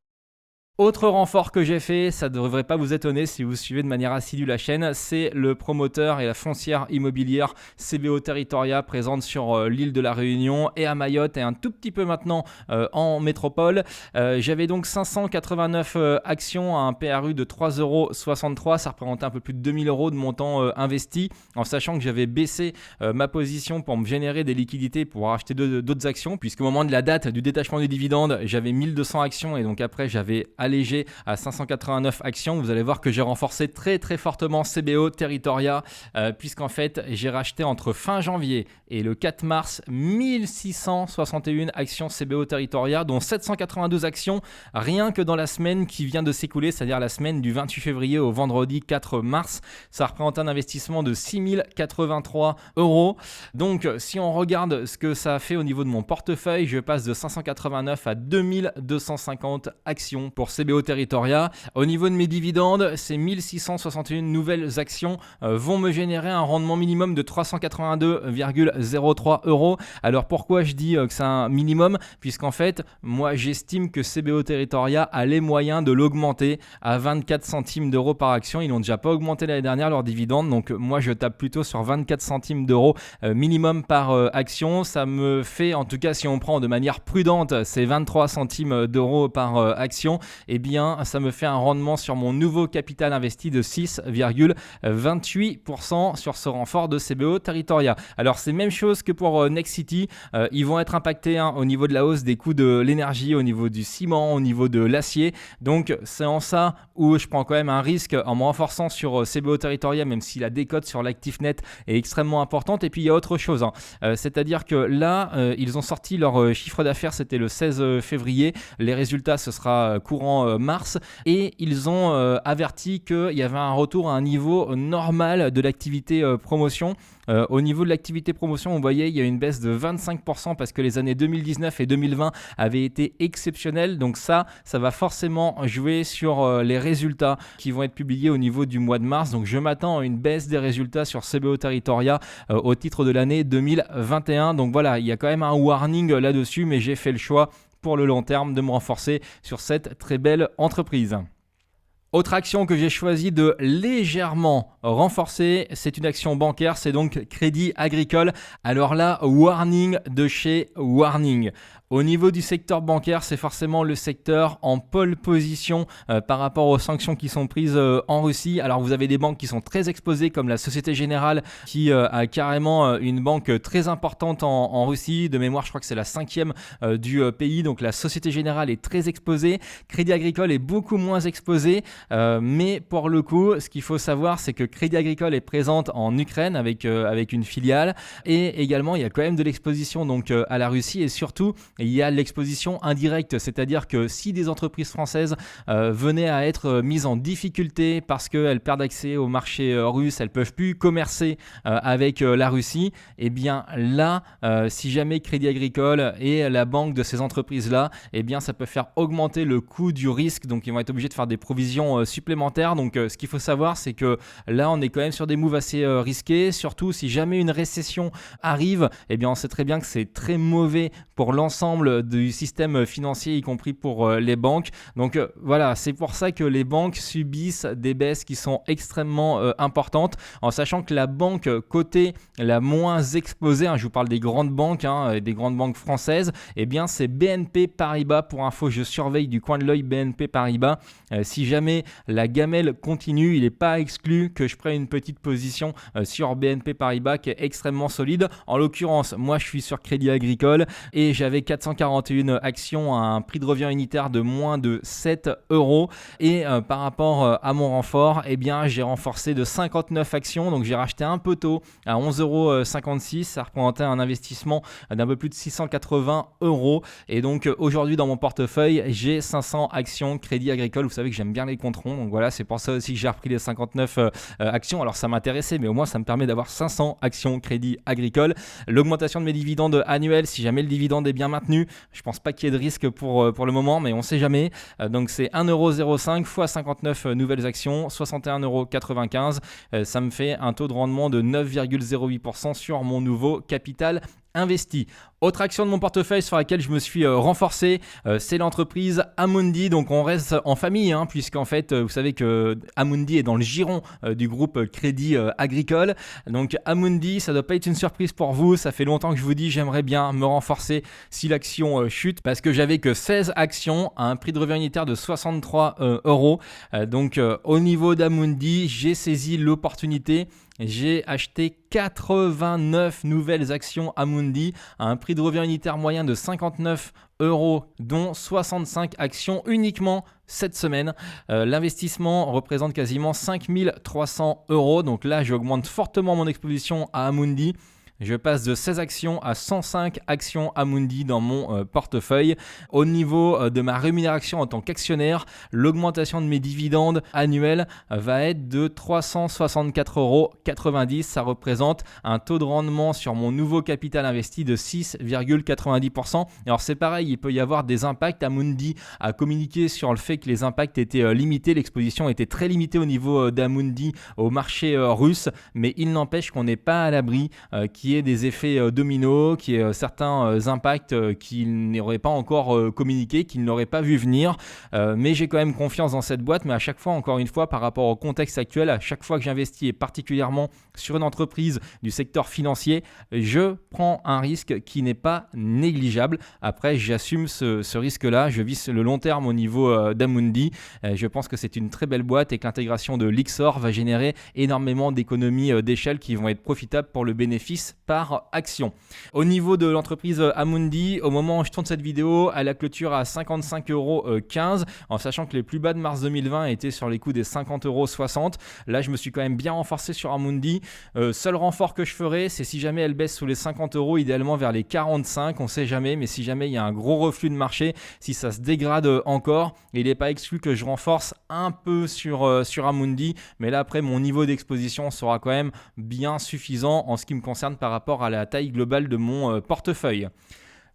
Autre renfort que j'ai fait, ça ne devrait pas vous étonner si vous suivez de manière assidue la chaîne, c'est le promoteur et la foncière immobilière CBO Territoria présente sur l'île de la Réunion et à Mayotte et un tout petit peu maintenant en métropole. J'avais donc 589 actions à un PRU de 3,63€, ça représentait un peu plus de 2000 € de montant investi, en sachant que j'avais baissé ma position pour me générer des liquidités pour acheter d'autres actions, puisqu'au moment de la date du détachement du dividende, j'avais 1200 actions et donc après j'avais allégé à 589 actions. Vous allez voir que j'ai renforcé très très fortement CBO Territoria puisqu'en fait j'ai racheté entre fin janvier et le 4 mars 1661 actions CBO Territoria, dont 792 actions rien que dans la semaine qui vient de s'écouler, c'est-à-dire la semaine du 28 février au vendredi 4 mars. Ça représente un investissement de 6083 €. Donc si on regarde ce que ça a fait au niveau de mon portefeuille, je passe de 589 à 2250 actions pour CBO Territoria. Au niveau de mes dividendes, ces 1661 nouvelles actions vont me générer un rendement minimum de 382,03 €. Alors pourquoi je dis que c'est un minimum? Puisqu'en fait, moi j'estime que CBO Territoria a les moyens de l'augmenter à 24 centimes d'euros par action. Ils n'ont déjà pas augmenté l'année dernière leurs dividendes, donc moi je tape plutôt sur 24 centimes d'euros minimum par action. Ça me fait, en tout cas si on prend de manière prudente, ces 23 centimes d'euros par action, eh bien ça me fait un rendement sur mon nouveau capital investi de 6,28% sur ce renfort de CBO Territoria. Alors c'est même chose que pour Nexity, ils vont être impactés au niveau de la hausse des coûts de l'énergie, au niveau du ciment, au niveau de l'acier. Donc c'est en ça où je prends quand même un risque en me renforçant sur CBO Territoria, même si la décote sur l'actif net est extrêmement importante. Et puis il y a autre chose, c'est-à-dire que là ils ont sorti leur chiffre d'affaires, c'était le 16 février, les résultats ce sera courant mars, et ils ont averti qu'il y avait un retour à un niveau normal de l'activité promotion. Au niveau de l'activité promotion, vous voyez, il y a une baisse de 25% parce que les années 2019 et 2020 avaient été exceptionnelles. Donc ça va forcément jouer sur les résultats qui vont être publiés au niveau du mois de mars. Donc je m'attends à une baisse des résultats sur CBO Territoria au titre de l'année 2021. Donc voilà, il y a quand même un warning là-dessus, mais j'ai fait le choix pour le long terme de me renforcer sur cette très belle entreprise. Autre action que j'ai choisi de légèrement renforcer, c'est une action bancaire, c'est donc Crédit Agricole. Alors là, warning de chez warning. Au niveau du secteur bancaire, c'est forcément le secteur en pole position par rapport aux sanctions qui sont prises en Russie. Alors vous avez des banques qui sont très exposées comme la Société Générale qui a carrément une banque très importante en Russie. De mémoire, je crois que c'est la 5e du pays. Donc la Société Générale est très exposée. Crédit Agricole est beaucoup moins exposé. Mais pour le coup, ce qu'il faut savoir, c'est que Crédit Agricole est présente en Ukraine avec une filiale. Et également, il y a quand même de l'exposition donc, à la Russie. Et surtout, il y a l'exposition indirecte, c'est-à-dire que si des entreprises françaises venaient à être mises en difficulté parce qu'elles perdent accès au marché russe, elles ne peuvent plus commercer avec la Russie, et bien là, si jamais Crédit Agricole est la banque de ces entreprises-là, et bien ça peut faire augmenter le coût du risque, donc ils vont être obligés de faire des provisions supplémentaires. Donc ce qu'il faut savoir, c'est que là, on est quand même sur des moves assez risqués, surtout si jamais une récession arrive, et bien on sait très bien que c'est très mauvais pour l'ensemble du système financier, y compris pour les banques. Donc voilà, c'est pour ça que les banques subissent des baisses qui sont extrêmement importantes, en sachant que la banque cotée la moins exposée, je vous parle des grandes banques, des grandes banques françaises, et bien c'est BNP Paribas. Pour info, je surveille du coin de l'œil BNP Paribas. Si jamais la gamelle continue, il n'est pas exclu que je prenne une petite position sur BNP Paribas qui est extrêmement solide. En l'occurrence, moi je suis sur Crédit Agricole et j'avais 441 actions à un prix de revient unitaire de moins de 7 €. Et par rapport à mon renfort, eh bien, j'ai renforcé de 59 actions. Donc j'ai racheté un peu tôt à 11,56 €. Ça représentait un investissement d'un peu plus de 680 €. Et donc aujourd'hui dans mon portefeuille, j'ai 500 actions Crédit Agricole. Vous savez que j'aime bien les comptes ronds. Donc voilà, c'est pour ça aussi que j'ai repris les 59 actions. Alors ça m'intéressait, mais au moins ça me permet d'avoir 500 actions Crédit Agricole. L'augmentation de mes dividendes annuels, si jamais le dividende est bien maintenu, je pense pas qu'il y ait de risque pour le moment, mais on sait jamais. Donc c'est 1,05 € x 59 nouvelles actions, 61,95 €. Ça me fait un taux de rendement de 9,08% sur mon nouveau capital investi. Autre action de mon portefeuille sur laquelle je me suis renforcé, c'est l'entreprise Amundi. Donc on reste en famille, puisqu'en fait vous savez que Amundi est dans le giron du groupe Crédit Agricole. Donc Amundi, ça doit pas être une surprise pour vous. Ça fait longtemps que je vous dis j'aimerais bien me renforcer si l'action chute, parce que j'avais que 16 actions à un prix de revient unitaire de 63 euros. Donc au niveau d'Amundi, j'ai saisi l'opportunité. J'ai acheté 89 nouvelles actions Amundi à un prix de revient unitaire moyen de 59 euros, dont 65 actions uniquement cette semaine. L'investissement représente quasiment 5300 euros. Donc là, j'augmente fortement mon exposition à Amundi. Je passe de 16 actions à 105 actions Amundi dans mon portefeuille. Au niveau de ma rémunération en tant qu'actionnaire, l'augmentation de mes dividendes annuels va être de 364,90 euros. Ça représente un taux de rendement sur mon nouveau capital investi de 6,90%. Alors c'est pareil, il peut y avoir des impacts. Amundi a communiqué sur le fait que les impacts étaient limités. L'exposition était très limitée au niveau d'Amundi au marché russe, mais il n'empêche qu'on n'est pas à l'abri qu'il y ait des effets dominos, qu'il y ait certains impacts qu'ils n'auraient pas encore communiqué, qu'ils n'auraient pas vu venir. Mais j'ai quand même confiance dans cette boîte. Mais à chaque fois, encore une fois, par rapport au contexte actuel, à chaque fois que j'investis, et particulièrement sur une entreprise du secteur financier, je prends un risque qui n'est pas négligeable. Après, j'assume ce risque-là. Je vise le long terme au niveau d'Amundi. Je pense que c'est une très belle boîte et que l'intégration de Lyxor va générer énormément d'économies d'échelle qui vont être profitables pour le bénéfice par action. Au niveau de l'entreprise Amundi, au moment où je tourne cette vidéo, elle a clôture à 55,15 euros, en sachant que les plus bas de mars 2020 étaient sur les coups des 50,60 euros. Là, je me suis quand même bien renforcé sur Amundi. Seul renfort que je ferai, c'est si jamais elle baisse sous les 50 euros, idéalement vers les 45, on ne sait jamais, mais si jamais il y a un gros reflux de marché, si ça se dégrade encore, il n'est pas exclu que je renforce un peu sur Amundi, mais là après mon niveau d'exposition sera quand même bien suffisant en ce qui me concerne par rapport à la taille globale de mon portefeuille.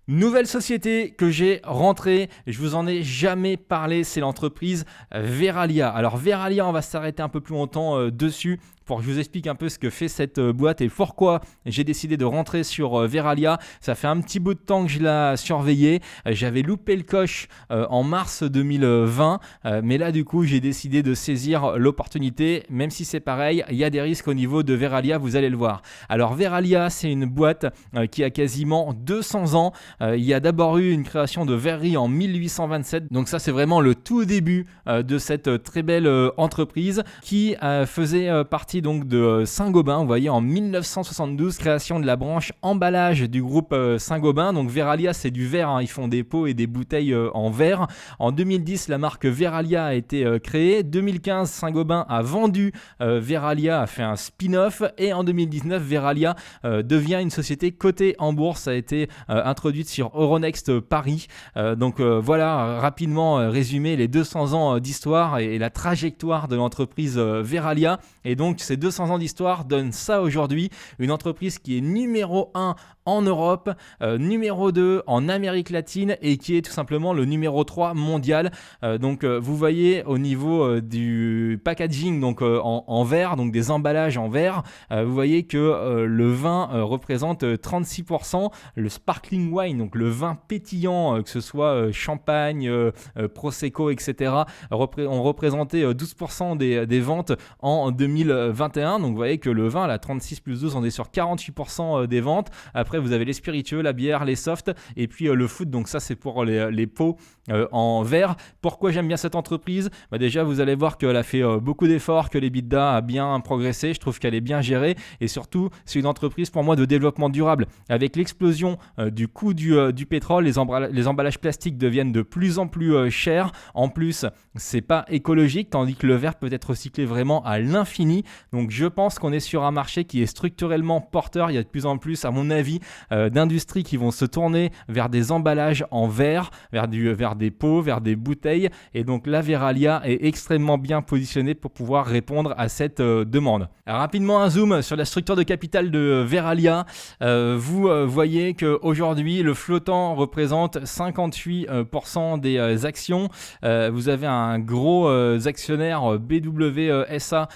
Nouvelle société que j'ai rentrée, je vous en ai jamais parlé, c'est l'entreprise Verallia. Alors Verallia, on va s'arrêter un peu plus longtemps dessus pour que je vous explique un peu ce que fait cette boîte et pourquoi j'ai décidé de rentrer sur Verallia. Ça fait un petit bout de temps que je la surveillais. J'avais loupé le coche en mars 2020, mais là du coup j'ai décidé de saisir l'opportunité. Même si c'est pareil, il y a des risques au niveau de Verallia, vous allez le voir. Alors Verallia, c'est une boîte qui a quasiment 200 ans. Il y a d'abord eu une création de verrerie en 1827. Donc ça, c'est vraiment le tout début de cette très belle entreprise qui faisait partie donc de Saint-Gobain. Vous voyez, en 1972, création de la branche emballage du groupe Saint-Gobain. Donc Verallia, c'est du verre. Ils font des pots et des bouteilles en verre. En 2010, la marque Verallia a été créée. 2015, Saint-Gobain a vendu Verallia, a fait un spin-off. Et en 2019, Verallia devient une société cotée en bourse. Ça a été introduite sur Euronext Paris. Voilà, rapidement résumé les 200 ans d'histoire et la trajectoire de l'entreprise Verallia. Et donc ces 200 ans d'histoire donnent ça aujourd'hui, une entreprise qui est numéro 1 en Europe, numéro 2 en Amérique latine et qui est tout simplement le numéro 3 mondial. Vous voyez au niveau du packaging donc en verre, donc des emballages en verre, vous voyez que le vin représente 36%, le sparkling wine, donc le vin pétillant, que ce soit champagne, prosecco, etc., ont représenté 12% des ventes en 2021. Donc vous voyez que le vin, là, 36 plus 12, on est sur 48% des ventes. Après, vous avez les spiritueux, la bière, les softs et puis le food. Donc ça, c'est pour les pots en verre. Pourquoi j'aime bien cette entreprise ? Déjà, vous allez voir qu'elle a fait beaucoup d'efforts, que l'EBITDA a bien progressé. Je trouve qu'elle est bien gérée et surtout, c'est une entreprise pour moi de développement durable. Avec l'explosion du coût du pétrole, les emballages plastiques deviennent de plus en plus chers. En plus, c'est pas écologique, tandis que le verre peut être recyclé vraiment à l'infini. Donc je pense qu'on est sur un marché qui est structurellement porteur. Il y a de plus en plus, à mon avis, d'industries qui vont se tourner vers des emballages en verre, vers des pots, vers des bouteilles. Et donc la Verallia est extrêmement bien positionnée pour pouvoir répondre à cette demande. Alors, rapidement un zoom sur la structure de capital de Verallia. Vous voyez qu'aujourd'hui le flottant représente 58% des actions. Vous avez un gros actionnaire BWSA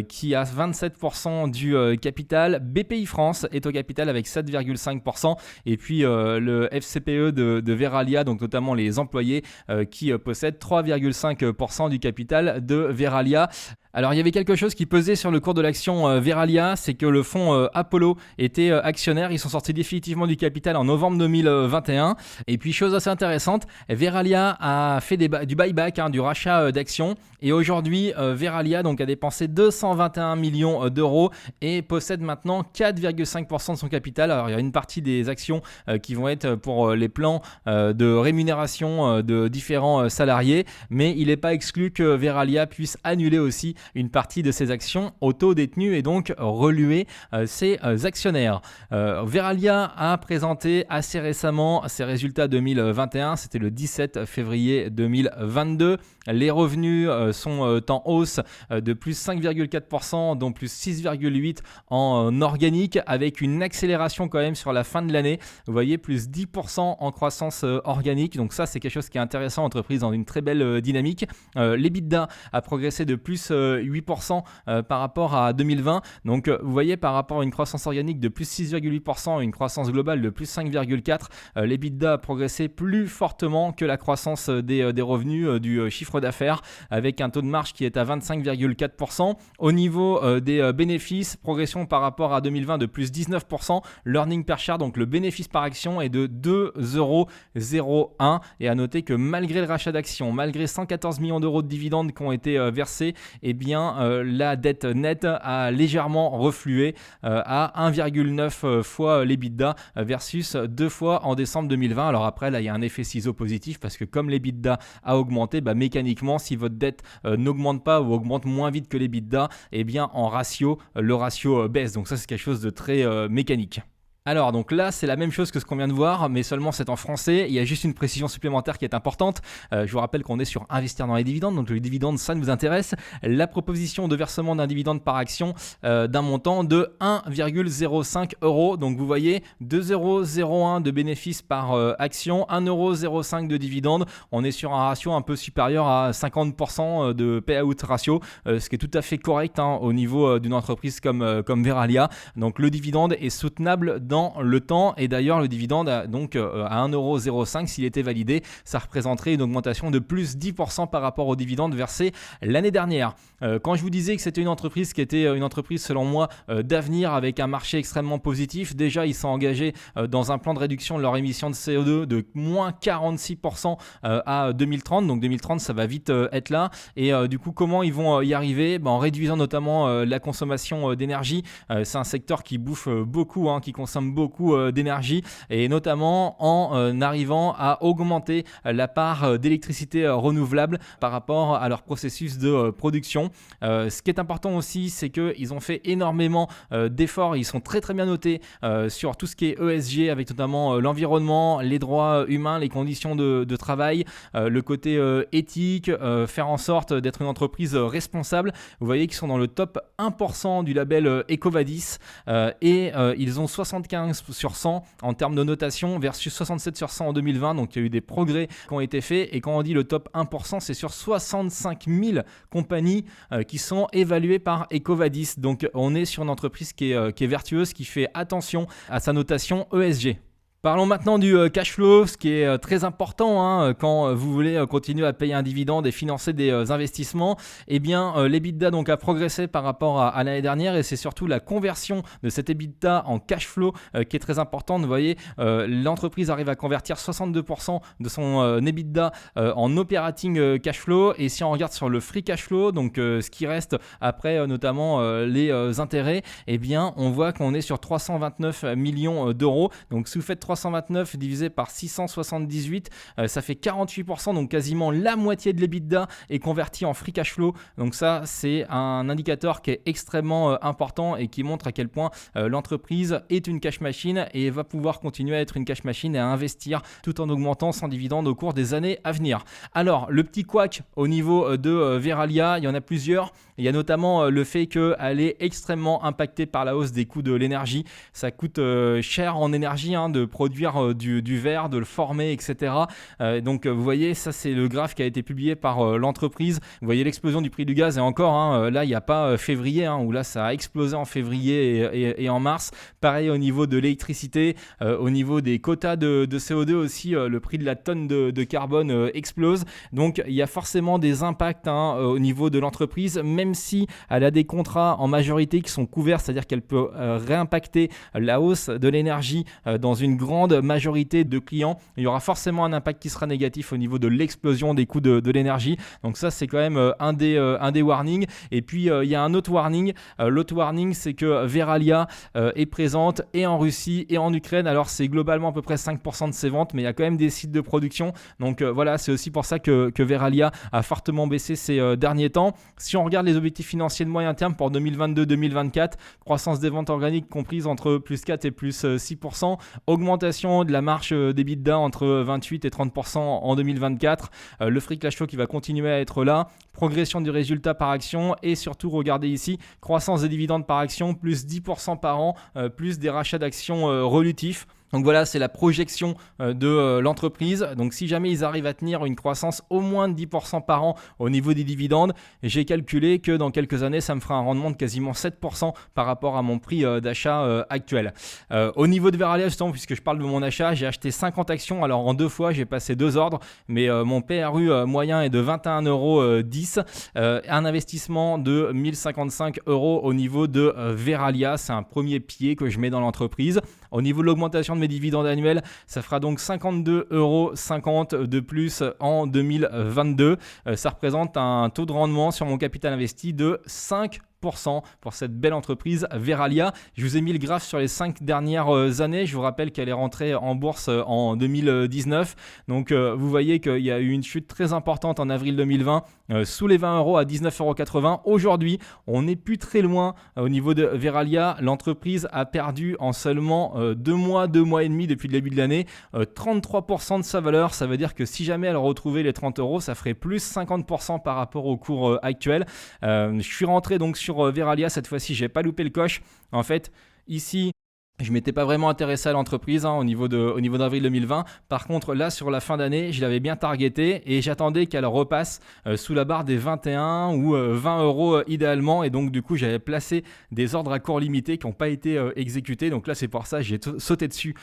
qui a 27% du capital. BPI France est au capital avec 7,5%. Et puis le FCPE de Verallia, donc notamment les employés qui possèdent 3,5% du capital de Verallia. Alors il y avait quelque chose qui pesait sur le cours de l'action Verallia, c'est que le fonds Apollo était actionnaire. Ils sont sortis définitivement du capital en novembre 2021. Et puis chose assez intéressante, Verallia a fait du buyback, du rachat d'actions. Et aujourd'hui, Verallia donc, a dépensé 221 millions d'euros et possède maintenant 4,5% de son capital. Alors il y a une partie des actions qui vont être pour les plans de rémunération de différents salariés. Mais il n'est pas exclu que Verallia puisse annuler aussi une partie de ses actions auto-détenues et donc reluer ses actionnaires. Verallia a présenté assez récemment ses résultats 2021, c'était le 17 février 2022. Les revenus sont en hausse de plus 5,4%, dont plus 6,8% en organique, avec une accélération quand même sur la fin de l'année. Vous voyez, plus 10% en croissance organique, donc ça c'est quelque chose qui est intéressant, entreprise dans une très belle dynamique. L'EBITDA a progressé de plus 8% par rapport à 2020. Donc vous voyez, par rapport à une croissance organique de plus 6,8% et une croissance globale de plus 5,4%, l'EBITDA a progressé plus fortement que la croissance des revenus du chiffre d'affaires, avec un taux de marge qui est à 25,4%. Au niveau des bénéfices, progression par rapport à 2020 de plus 19%. L'earning per share, donc le bénéfice par action, est de 2,01 €. Et à noter que malgré le rachat d'actions, malgré 114 millions d'euros de dividendes qui ont été versés, eh bien la dette nette a légèrement reflué à 1,9 fois l'EBITDA versus 2 fois en décembre 2020. Alors après, là, il y a un effet ciseau positif parce que comme l'EBITDA a augmenté, mécaniquement, si votre dette n'augmente pas ou augmente moins vite que l'EBITDA, eh bien en ratio, le ratio baisse. Donc ça, c'est quelque chose de très mécanique. Alors donc là c'est la même chose que ce qu'on vient de voir, mais seulement c'est en français. Il y a juste une précision supplémentaire qui est importante. Je vous rappelle qu'on est sur investir dans les dividendes, donc les dividendes ça nous intéresse. La proposition de versement d'un dividende par action d'un montant de 1,05 €. Donc vous voyez 2,01 € de bénéfices par action, 1,05 € de dividende. On est sur un ratio un peu supérieur à 50% de payout ratio, ce qui est tout à fait correct au niveau d'une entreprise comme Verallia. Donc le dividende est soutenable dans le temps, et d'ailleurs le dividende donc à 1,05 € s'il était validé, ça représenterait une augmentation de plus 10% par rapport au dividende versé l'année dernière. Quand je vous disais que c'était une entreprise qui était une entreprise selon moi d'avenir avec un marché extrêmement positif, déjà ils sont engagés dans un plan de réduction de leur émission de CO2 de moins 46% à 2030, donc 2030 ça va vite être là, et du coup comment ils vont y arriver? En réduisant notamment la consommation d'énergie. C'est un secteur qui bouffe beaucoup, qui consomme beaucoup d'énergie, et notamment en arrivant à augmenter la part d'électricité renouvelable par rapport à leur processus de production. Ce qui est important aussi, c'est qu'ils ont fait énormément d'efforts, ils sont très très bien notés sur tout ce qui est ESG, avec notamment l'environnement, les droits humains, les conditions de travail, le côté éthique, faire en sorte d'être une entreprise responsable. Vous voyez qu'ils sont dans le top 1% du label EcoVadis, et ils ont 75 sur 100 en termes de notation versus 67 sur 100 en 2020, donc il y a eu des progrès qui ont été faits, et quand on dit le top 1%, c'est sur 65 000 compagnies qui sont évaluées par EcoVadis. Donc on est sur une entreprise qui est vertueuse, qui fait attention à sa notation ESG. Parlons maintenant du cash flow, ce qui est très important quand vous voulez continuer à payer un dividende et financer des investissements. Eh bien, l'EBITDA donc a progressé par rapport à l'année dernière, et c'est surtout la conversion de cet EBITDA en cash flow qui est très importante. Vous voyez, l'entreprise arrive à convertir 62% de son EBITDA en operating cash flow, et si on regarde sur le free cash flow, donc ce qui reste après notamment les intérêts, eh bien, on voit qu'on est sur 329 millions d'euros. Donc si vous faites 329 divisé par 678, ça fait 48%, donc quasiment la moitié de l'EBITDA est converti en free cash flow. Donc ça, c'est un indicateur qui est extrêmement important et qui montre à quel point l'entreprise est une cash machine et va pouvoir continuer à être une cash machine et à investir tout en augmentant son dividende au cours des années à venir. Alors, le petit couac au niveau de Verallia, il y en a plusieurs. Il y a notamment le fait qu'elle est extrêmement impactée par la hausse des coûts de l'énergie. Ça coûte cher en énergie de produire du verre, de le former, etc. Donc vous voyez, ça c'est le graphe qui a été publié par l'entreprise. Vous voyez l'explosion du prix du gaz et encore, là il n'y a pas février, où là ça a explosé en février et en mars. Pareil au niveau de l'électricité, au niveau des quotas de CO2 aussi, le prix de la tonne de carbone explose. Donc il y a forcément des impacts au niveau de l'entreprise, même si elle a des contrats en majorité qui sont couverts, c'est-à-dire qu'elle peut réimpacter la hausse de l'énergie dans une grande majorité de clients. Il y aura forcément un impact qui sera négatif au niveau de l'explosion des coûts de l'énergie. Donc ça c'est quand même un des warnings. Et puis il y a un autre warning. L'autre warning, c'est que Verallia est présente et en Russie et en Ukraine. Alors c'est globalement à peu près 5% de ses ventes, mais il y a quand même des sites de production. Donc voilà, c'est aussi pour ça que Verallia a fortement baissé ces derniers temps. Si on regarde les objectifs financiers de moyen terme pour 2022-2024, croissance des ventes organiques comprise entre plus 4 et plus 6%, augmentation de la marge d'EBITDA entre 28 et 30% en 2024, le free cash flow qui va continuer à être là, progression du résultat par action et surtout, regardez ici, croissance des dividendes par action, plus 10% par an, plus des rachats d'actions relutifs. Donc voilà, c'est la projection de l'entreprise. Donc si jamais ils arrivent à tenir une croissance au moins de 10% par an au niveau des dividendes, j'ai calculé que dans quelques années, ça me fera un rendement de quasiment 7% par rapport à mon prix d'achat actuel. Au niveau de Verallia, justement, puisque je parle de mon achat, j'ai acheté 50 actions. Alors en 2 fois, j'ai passé 2 ordres, mais mon PRU moyen est de 21,10 €. Un investissement de 1055 € au niveau de Verallia. C'est un premier pied que je mets dans l'entreprise. Au niveau de l'augmentation de mes dividendes annuels, ça fera donc 52,50 € de plus en 2022. Ça représente un taux de rendement sur mon capital investi de 5% pour cette belle entreprise Verallia. Je vous ai mis le graphe sur les 5 dernières années. Je vous rappelle qu'elle est rentrée en bourse en 2019. Donc vous voyez qu'il y a eu une chute très importante en avril 2020 sous les 20 € à 19,80 €. Aujourd'hui, on n'est plus très loin au niveau de Verallia. L'entreprise a perdu en seulement 2 mois et demi depuis le début de l'année 33% de sa valeur. Ça veut dire que si jamais elle retrouvait les 30 €, ça ferait plus 50% par rapport au cours actuel. Je suis rentré donc sur Verallia, cette fois-ci, j'ai pas loupé le coche. En fait, ici, je m'étais pas vraiment intéressé à l'entreprise au niveau d'avril 2020. Par contre, là, sur la fin d'année, je l'avais bien targeté et j'attendais qu'elle repasse sous la barre des 21 ou 20 € idéalement. Et donc, du coup, j'avais placé des ordres à court limité qui n'ont pas été exécutés. Donc là, c'est pour ça que j'ai sauté dessus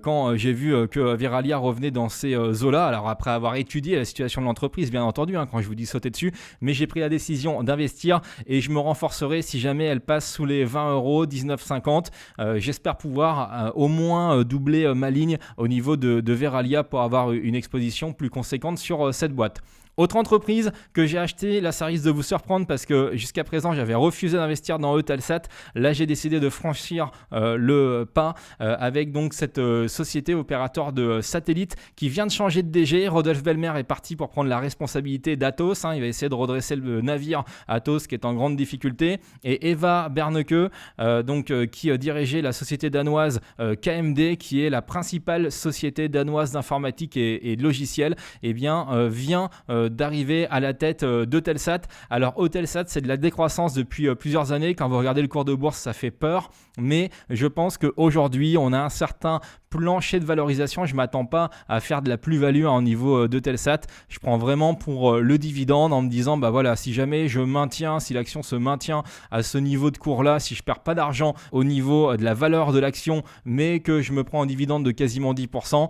quand j'ai vu que Verallia revenait dans ces eaux-là. Alors, après avoir étudié la situation de l'entreprise, bien entendu, quand je vous dis sauter dessus, mais j'ai pris la décision d'investir et je me renforcerai si jamais elle passe sous les 20 €, 19,50 €. J'espère pouvoir au moins doubler ma ligne au niveau de Verallia pour avoir une exposition plus conséquente sur cette boîte. Autre entreprise que j'ai acheté, là ça risque de vous surprendre parce que jusqu'à présent j'avais refusé d'investir dans Eutelsat. Là j'ai décidé de franchir le pas avec donc cette société opérateur de satellites qui vient de changer de DG. Rodolphe Belmer est parti pour prendre la responsabilité d'Atos. Il va essayer de redresser le navire Atos qui est en grande difficulté. Et Eva Berneke, qui dirigeait la société danoise KMD, qui est la principale société danoise d'informatique et de logiciels, vient d'arriver à la tête d'Eutelsat. Alors Eutelsat, c'est de la décroissance depuis plusieurs années. Quand vous regardez le cours de bourse, ça fait peur. Mais je pense qu'aujourd'hui, on a un certain plancher de valorisation. Je ne m'attends pas à faire de la plus-value au niveau d'Eutelsat. Je prends vraiment pour le dividende en me disant, si jamais si l'action se maintient à ce niveau de cours-là, si je ne perds pas d'argent au niveau de la valeur de l'action, mais que je me prends un dividende de quasiment 10%,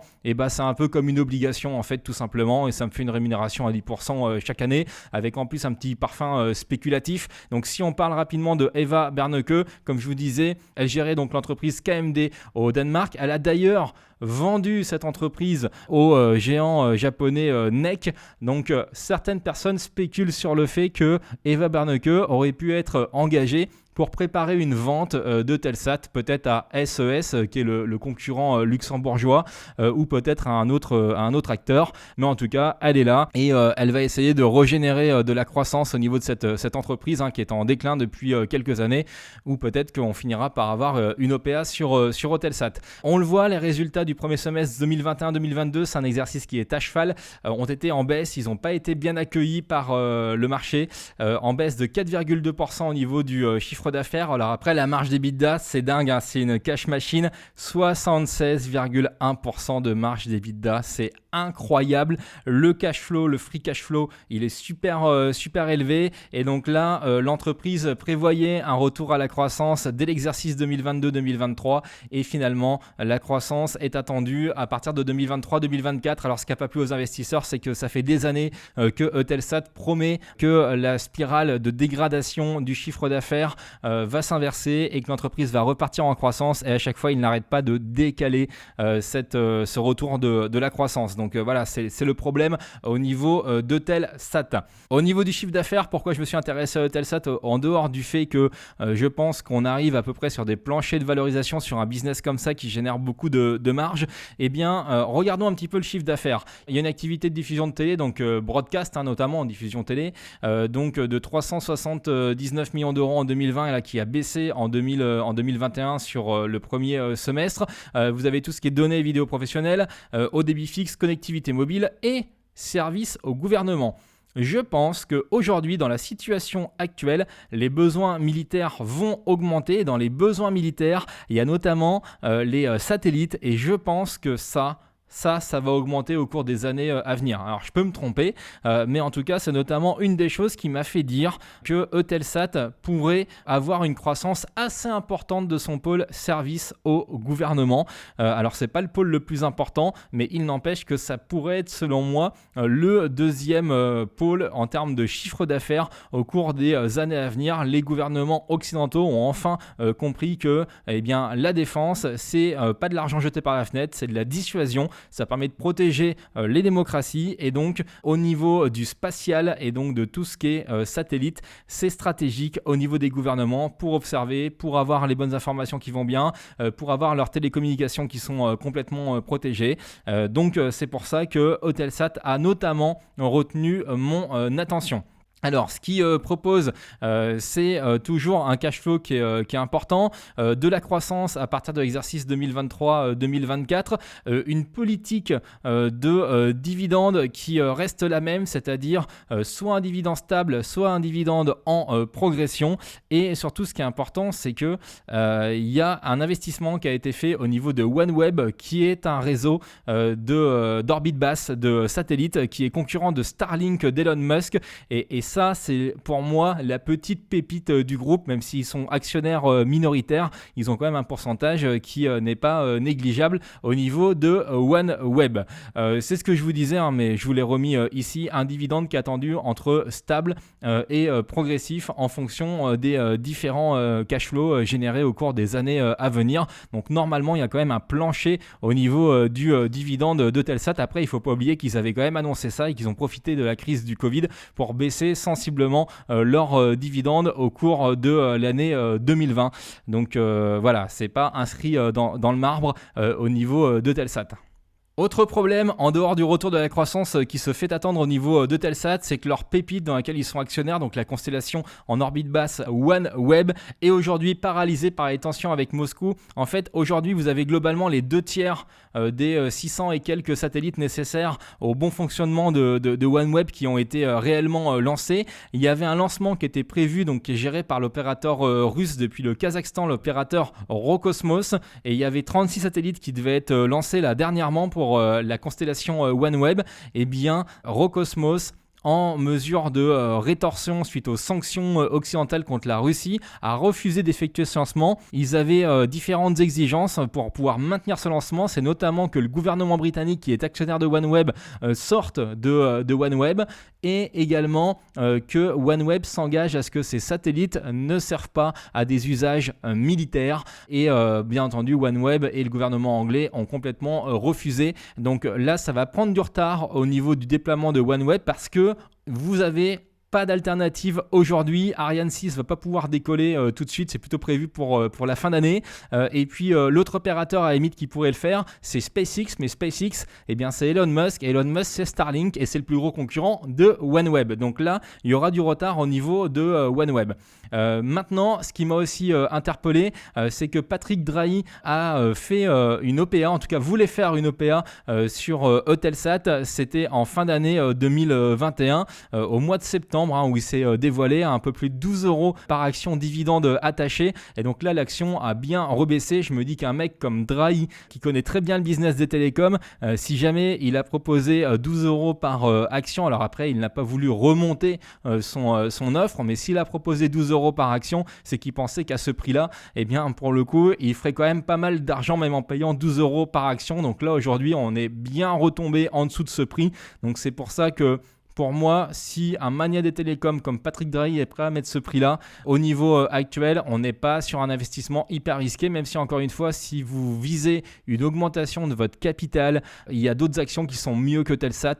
c'est un peu comme une obligation en fait, tout simplement. Et ça me fait une rémunération à 10% chaque année, avec en plus un petit parfum spéculatif. Donc si on parle rapidement de Eva Berneke, comme je vous disais, elle gérait donc l'entreprise KMD au Danemark. Elle a d'ailleurs vendu cette entreprise au géant japonais NEC. Donc certaines personnes spéculent sur le fait que Eva Berneke aurait pu être engagée pour préparer une vente d'Eutelsat, peut-être à SES, qui est le concurrent luxembourgeois, ou peut-être à un autre acteur. Mais en tout cas, elle est là et elle va essayer de régénérer de la croissance au niveau de cette entreprise qui est en déclin depuis quelques années, ou peut-être qu'on finira par avoir une OPA sur Eutelsat. On le voit, les résultats du premier semestre 2021-2022, c'est un exercice qui est à cheval, ont été en baisse, ils n'ont pas été bien accueillis par le marché, en baisse de 4,2% au niveau du chiffre d'affaires. Alors après, la marge d'EBITDA, c'est dingue, c'est une cash machine, 76,1% de marge d'EBITDA, c'est incroyable. Le cash flow, le free cash flow, il est super élevé, et donc là l'entreprise prévoyait un retour à la croissance dès l'exercice 2022-2023, et finalement la croissance est attendue à partir de 2023-2024. Alors ce qui n'a pas plu aux investisseurs, c'est que ça fait des années que Eutelsat promet que la spirale de dégradation du chiffre d'affaires va s'inverser et que l'entreprise va repartir en croissance, et à chaque fois il n'arrête pas de décaler ce retour de la croissance. Donc voilà, c'est le problème au niveau d'Eutelsat. Au niveau du chiffre d'affaires, pourquoi je me suis intéressé à Eutelsat, en dehors du fait que je pense qu'on arrive à peu près sur des planchers de valorisation sur un business comme ça qui génère beaucoup de marge, eh bien regardons un petit peu le chiffre d'affaires. Il y a une activité de diffusion de télé, donc broadcast notamment en diffusion télé, donc de 379 millions d'euros en 2020 et là, qui a baissé en 2021 sur le premier semestre. Vous avez tout ce qui est données vidéo professionnelles, haut débit fixe, connectivité mobile et services au gouvernement. Je pense qu'aujourd'hui, dans la situation actuelle, les besoins militaires vont augmenter. Dans les besoins militaires, il y a notamment les satellites, et je pense que ça va augmenter au cours des années à venir. Alors je peux me tromper, mais en tout cas c'est notamment une des choses qui m'a fait dire que Eutelsat pourrait avoir une croissance assez importante de son pôle service au gouvernement. Alors c'est pas le pôle le plus important, mais il n'empêche que ça pourrait être, selon moi, le deuxième pôle en termes de chiffre d'affaires au cours des années à venir. Les gouvernements occidentaux ont enfin compris que la défense, c'est pas de l'argent jeté par la fenêtre, c'est de la dissuasion. Ça permet de protéger les démocraties, et donc au niveau du spatial et donc de tout ce qui est satellite, c'est stratégique au niveau des gouvernements pour observer, pour avoir les bonnes informations qui vont bien, pour avoir leurs télécommunications qui sont complètement protégées. Donc c'est pour ça que Eutelsat a notamment retenu mon attention. Alors, ce qui propose, c'est toujours un cash flow qui est important, de la croissance à partir de l'exercice 2023-2024, une politique de dividende qui reste la même, c'est-à-dire soit un dividende stable, soit un dividende en progression. Et surtout, ce qui est important, c'est que il y a un investissement qui a été fait au niveau de OneWeb, qui est un réseau d'orbite basse, de satellites, qui est concurrent de Starlink d'Elon Musk, et ça, c'est pour moi la petite pépite du groupe. Même s'ils sont actionnaires minoritaires, ils ont quand même un pourcentage qui n'est pas négligeable au niveau de OneWeb. C'est ce que je vous disais, mais je vous l'ai remis ici, un dividende qui est attendu entre stable et progressif en fonction des différents cash flows générés au cours des années à venir. Donc normalement, il y a quand même un plancher au niveau du dividende d'Eutelsat. Après, il ne faut pas oublier qu'ils avaient quand même annoncé ça et qu'ils ont profité de la crise du Covid pour baisser sensiblement leur dividende au cours de l'année 2020. Donc voilà, c'est pas inscrit dans le marbre au niveau d'Eutelsat. Autre problème, en dehors du retour de la croissance qui se fait attendre au niveau d'Eutelsat, c'est que leur pépite dans laquelle ils sont actionnaires, donc la constellation en orbite basse OneWeb, est aujourd'hui paralysée par les tensions avec Moscou. En fait, aujourd'hui, vous avez globalement les 2/3 des 600 et quelques satellites nécessaires au bon fonctionnement de OneWeb qui ont été réellement lancés. Il y avait un lancement qui était prévu, donc qui est géré par l'opérateur russe depuis le Kazakhstan, l'opérateur Roscosmos, et il y avait 36 satellites qui devaient être lancés là dernièrement pour la constellation OneWeb. Eh bien, Roscosmos, en mesure de rétorsion suite aux sanctions occidentales contre la Russie, a refusé d'effectuer ce lancement. Ils avaient différentes exigences pour pouvoir maintenir ce lancement. C'est notamment que le gouvernement britannique, qui est actionnaire de OneWeb, sorte de OneWeb, et également que OneWeb s'engage à ce que ces satellites ne servent pas à des usages militaires. Et bien entendu, OneWeb et le gouvernement anglais ont complètement refusé. Donc là, ça va prendre du retard au niveau du déploiement de OneWeb, parce que vous avez pas d'alternative aujourd'hui. Ariane 6 va pas pouvoir décoller tout de suite, c'est plutôt prévu pour la fin d'année. Et puis l'autre opérateur à la limite qui pourrait le faire, c'est SpaceX, mais SpaceX, eh bien c'est Elon Musk, et Elon Musk c'est Starlink, et c'est le plus gros concurrent de OneWeb. Donc là, il y aura du retard au niveau de OneWeb. Maintenant, ce qui m'a aussi interpellé, c'est que Patrick Drahi a fait une OPA, en tout cas voulait faire une OPA sur Eutelsat. C'était en fin d'année 2021, au mois de septembre, où il s'est dévoilé à un peu plus de 12 € par action dividende attachée. Et donc là, l'action a bien rebaissé. Je me dis qu'un mec comme Drahi, qui connaît très bien le business des télécoms, si jamais il a proposé 12 € par action, alors après, il n'a pas voulu remonter son offre, mais s'il a proposé 12 € par action, c'est qu'il pensait qu'à ce prix-là, eh bien, pour le coup, il ferait quand même pas mal d'argent, même en payant 12 € par action. Donc là, aujourd'hui, on est bien retombé en dessous de ce prix. Donc c'est pour ça que pour moi, si un mania des télécoms comme Patrick Drahi est prêt à mettre ce prix-là, au niveau actuel, on n'est pas sur un investissement hyper risqué, même si encore une fois, si vous visez une augmentation de votre capital, il y a d'autres actions qui sont mieux que Telsat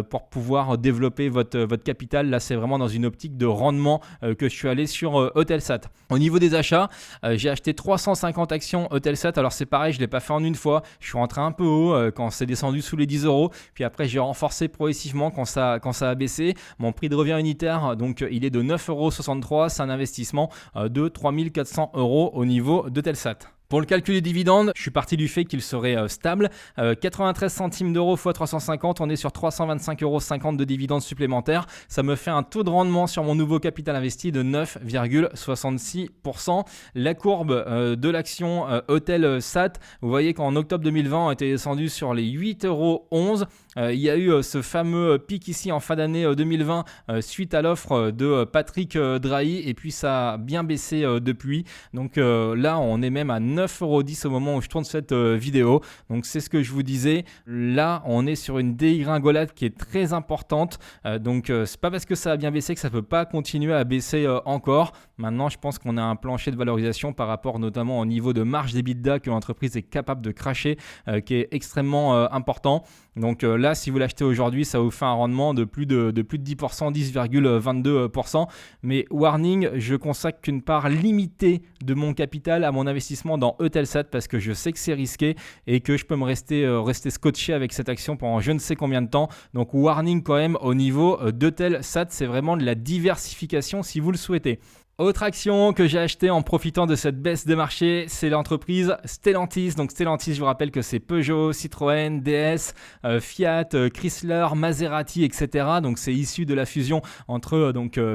pour pouvoir développer votre capital. Là, c'est vraiment dans une optique de rendement que je suis allé sur Eutelsat. Au niveau des achats, j'ai acheté 350 actions Eutelsat. Alors c'est pareil, je ne l'ai pas fait en une fois. Je suis rentré un peu haut quand c'est descendu sous les 10 €. Puis après, j'ai renforcé progressivement quand ça a baissé. Mon prix de revient unitaire, donc il est de 9,63 €. C'est un investissement de 3 400 € au niveau de Telsat. Pour le calcul des dividendes, je suis parti du fait qu'il serait stable. 93 centimes d'euros x 350, on est sur 325,50 € de dividendes supplémentaires. Ça me fait un taux de rendement sur mon nouveau capital investi de 9,66%. La courbe de l'action Eutelsat, vous voyez qu'en octobre 2020, on était descendu sur les 8,11 €. Il y a eu ce fameux pic ici en fin d'année 2020 suite à l'offre de Patrick Drahi, et puis ça a bien baissé depuis. Donc là, on est même à 9,10 € au moment où je tourne cette vidéo. Donc c'est ce que je vous disais. Là, on est sur une dégringolade qui est très importante. Donc c'est pas parce que ça a bien baissé que ça peut pas continuer à baisser encore. Maintenant, je pense qu'on a un plancher de valorisation par rapport notamment au niveau de marge d'EBITDA que l'entreprise est capable de cracher, qui est extrêmement important. Donc là, si vous l'achetez aujourd'hui, ça vous fait un rendement de plus de 10%, 10,22%. Mais warning, je consacre qu'une part limitée de mon capital à mon investissement dans Eutelsat parce que je sais que c'est risqué et que je peux me rester scotché avec cette action pendant je ne sais combien de temps. Donc warning quand même au niveau d'Eutelsat, c'est vraiment de la diversification si vous le souhaitez. Autre action que j'ai achetée en profitant de cette baisse des marchés, c'est l'entreprise Stellantis. Donc Stellantis, je vous rappelle que c'est Peugeot, Citroën, DS, Fiat, Chrysler, Maserati, etc. Donc c'est issu de la fusion entre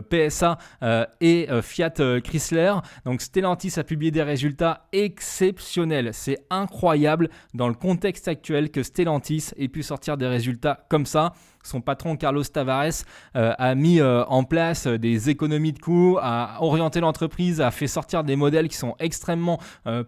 PSA et Fiat Chrysler. Donc Stellantis a publié des résultats exceptionnels. C'est incroyable dans le contexte actuel que Stellantis ait pu sortir des résultats comme ça. Son patron Carlos Tavares a mis en place des économies de coûts, a orienté l'entreprise, a fait sortir des modèles qui sont extrêmement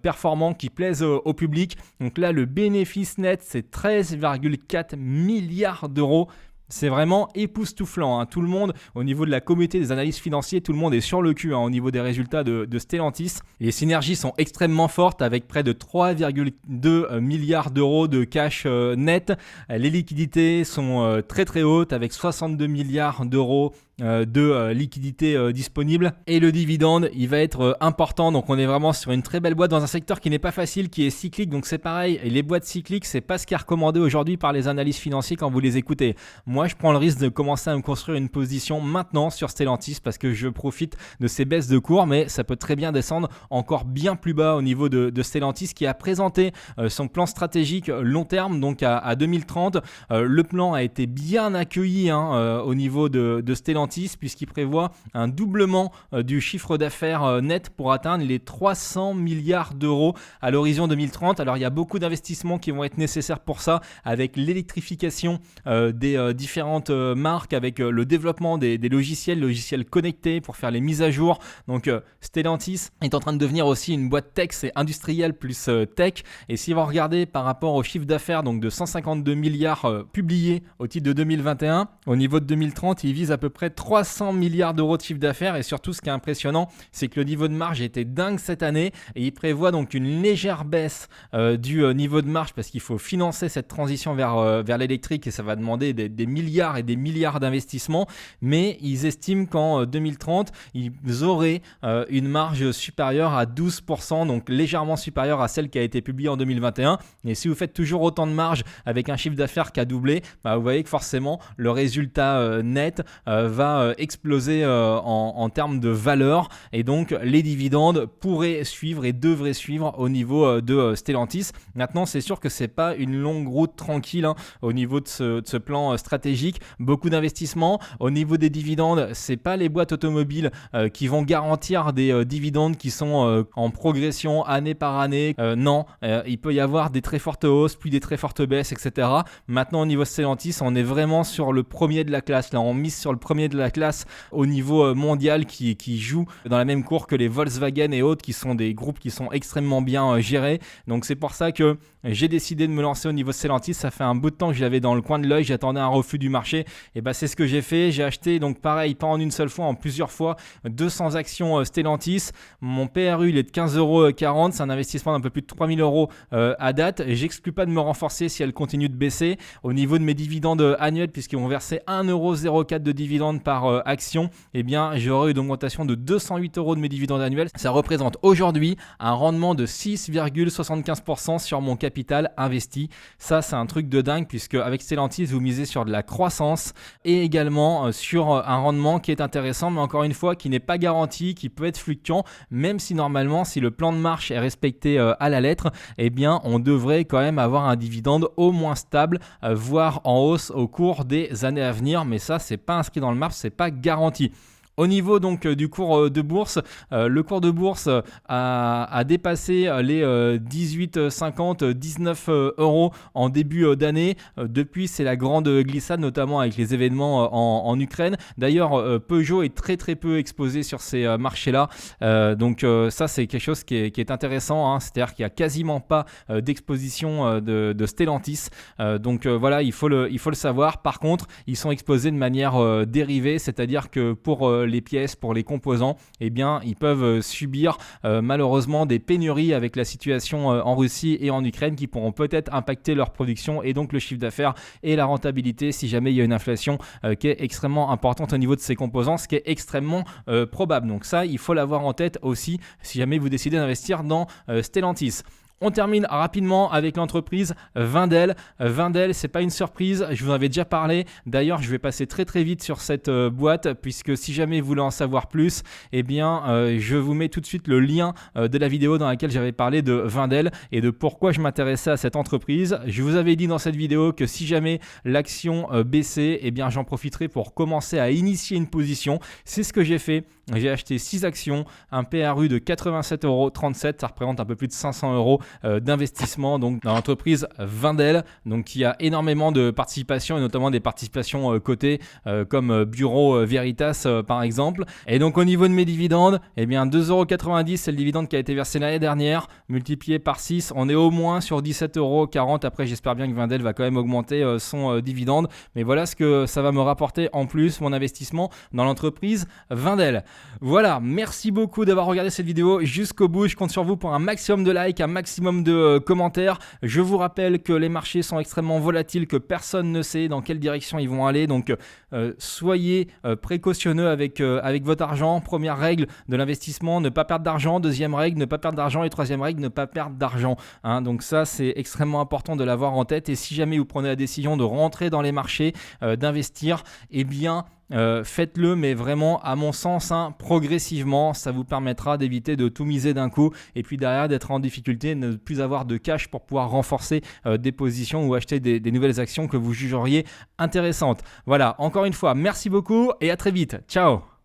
performants, qui plaisent au public. Donc là, le bénéfice net, c'est 13,4 milliards d'euros. C'est vraiment époustouflant. Tout le monde, au niveau de la communauté des analystes financiers, tout le monde est sur le cul au niveau des résultats de Stellantis. Les synergies sont extrêmement fortes avec près de 3,2 milliards d'euros de cash net. Les liquidités sont très très hautes avec 62 milliards d'euros de liquidités disponibles, et le dividende il va être important. Donc on est vraiment sur une très belle boîte dans un secteur qui n'est pas facile, qui est cyclique. Donc c'est pareil, et les boîtes cycliques c'est pas ce qui est recommandé aujourd'hui par les analystes financiers quand vous les écoutez. Moi je prends le risque de commencer à me construire une position maintenant sur Stellantis parce que je profite de ces baisses de cours, mais ça peut très bien descendre encore bien plus bas au niveau de Stellantis, qui a présenté son plan stratégique long terme, donc à 2030. Le plan a été bien accueilli au niveau de Stellantis, puisqu'il prévoit un doublement du chiffre d'affaires net pour atteindre les 300 milliards d'euros à l'horizon 2030. Alors il y a beaucoup d'investissements qui vont être nécessaires pour ça, avec l'électrification des différentes marques, avec le développement des logiciels connectés pour faire les mises à jour. Donc Stellantis est en train de devenir aussi une boîte tech, c'est industriel plus tech. Et si vous regardez par rapport au chiffre d'affaires donc de 152 milliards publié au titre de 2021, au niveau de 2030, il vise à peu près 300 milliards d'euros de chiffre d'affaires et surtout ce qui est impressionnant, c'est que le niveau de marge était dingue cette année et il prévoit donc une légère baisse du niveau de marge parce qu'il faut financer cette transition vers l'électrique et ça va demander des milliards et des milliards d'investissements, mais ils estiment qu'en 2030, ils auraient une marge supérieure à 12%, donc légèrement supérieure à celle qui a été publiée en 2021. Et si vous faites toujours autant de marge avec un chiffre d'affaires qui a doublé, vous voyez que forcément le résultat net va exploser en termes de valeur et donc les dividendes pourraient suivre et devraient suivre au niveau de Stellantis. Maintenant, c'est sûr que c'est pas une longue route tranquille au niveau de ce plan stratégique. Beaucoup d'investissements. Au niveau des dividendes, c'est pas les boîtes automobiles qui vont garantir des dividendes qui sont en progression année par année. Non, il peut y avoir des très fortes hausses, puis des très fortes baisses, etc. Maintenant, au niveau Stellantis, on est vraiment sur le premier de la classe. Là, on mise sur le premier de la classe au niveau mondial qui joue dans la même cour que les Volkswagen et autres qui sont des groupes qui sont extrêmement bien gérés. Donc, c'est pour ça que j'ai décidé de me lancer au niveau Stellantis. Ça fait un bout de temps que je l'avais dans le coin de l'œil. J'attendais un refus du marché. Et c'est ce que j'ai fait. J'ai acheté, donc pareil, pas en une seule fois, en plusieurs fois, 200 actions Stellantis. Mon PRU, il est de 15,40 €. C'est un investissement d'un peu plus de 3 000 € à date. J'exclus pas de me renforcer si elle continue de baisser. Au niveau de mes dividendes annuels, puisqu'ils vont verser 1,04 € de dividendes par action, j'aurai une augmentation de 208 € de mes dividendes annuels. Ça représente aujourd'hui un rendement de 6,75% sur mon capital investi. Ça, c'est un truc de dingue puisque avec Stellantis, vous misez sur de la croissance et également sur un rendement qui est intéressant, mais encore une fois, qui n'est pas garanti, qui peut être fluctuant, même si normalement, si le plan de marche est respecté à la lettre, on devrait quand même avoir un dividende au moins stable, voire en hausse au cours des années à venir, mais ça, c'est pas inscrit dans le marbre, c'est pas garanti. Au niveau donc du cours de bourse, le cours de bourse a dépassé les 18,50, 19 € en début d'année. Depuis, c'est la grande glissade, notamment avec les événements en Ukraine. D'ailleurs, Peugeot est très très peu exposé sur ces marchés-là. Donc ça, c'est quelque chose qui est intéressant. C'est-à-dire qu'il n'y a quasiment pas d'exposition de Stellantis. Donc voilà, il faut le savoir. Par contre, ils sont exposés de manière dérivée, c'est-à-dire que pour les pièces, pour les composants, ils peuvent subir malheureusement des pénuries avec la situation en Russie et en Ukraine qui pourront peut-être impacter leur production et donc le chiffre d'affaires et la rentabilité si jamais il y a une inflation qui est extrêmement importante au niveau de ces composants, ce qui est extrêmement probable. Donc ça, il faut l'avoir en tête aussi si jamais vous décidez d'investir dans Stellantis. On termine rapidement avec l'entreprise Wendel. Wendel, c'est pas une surprise, je vous en avais déjà parlé. D'ailleurs, je vais passer très très vite sur cette boîte puisque si jamais vous voulez en savoir plus, je vous mets tout de suite le lien de la vidéo dans laquelle j'avais parlé de Wendel et de pourquoi je m'intéressais à cette entreprise. Je vous avais dit dans cette vidéo que si jamais l'action baissait, j'en profiterai pour commencer à initier une position. C'est ce que j'ai fait. J'ai acheté 6 actions, un PRU de 87,37 €, ça représente un peu plus de 500 € d'investissement donc dans l'entreprise Wendel, donc qui a énormément de participations et notamment des participations cotées comme Bureau Veritas par exemple. Et donc au niveau de mes dividendes, 2,90 €, c'est le dividende qui a été versé l'année dernière, multiplié par 6, on est au moins sur 17,40 €. Après, j'espère bien que Wendel va quand même augmenter son dividende, mais voilà ce que ça va me rapporter en plus mon investissement dans l'entreprise Wendel. Voilà, merci beaucoup d'avoir regardé cette vidéo jusqu'au bout. Je compte sur vous pour un maximum de likes, un maximum de commentaires. Je vous rappelle que les marchés sont extrêmement volatiles, que personne ne sait dans quelle direction ils vont aller. Donc, soyez précautionneux avec votre argent. Première règle de l'investissement, ne pas perdre d'argent. Deuxième règle, ne pas perdre d'argent. Et troisième règle, ne pas perdre d'argent. Donc ça, c'est extrêmement important de l'avoir en tête. Et si jamais vous prenez la décision de rentrer dans les marchés, d'investir, faites-le, mais vraiment à mon sens progressivement. Ça vous permettra d'éviter de tout miser d'un coup et puis derrière d'être en difficulté, ne plus avoir de cash pour pouvoir renforcer des positions ou acheter des nouvelles actions que vous jugeriez intéressantes. Voilà, encore une fois, merci beaucoup et à très vite. Ciao.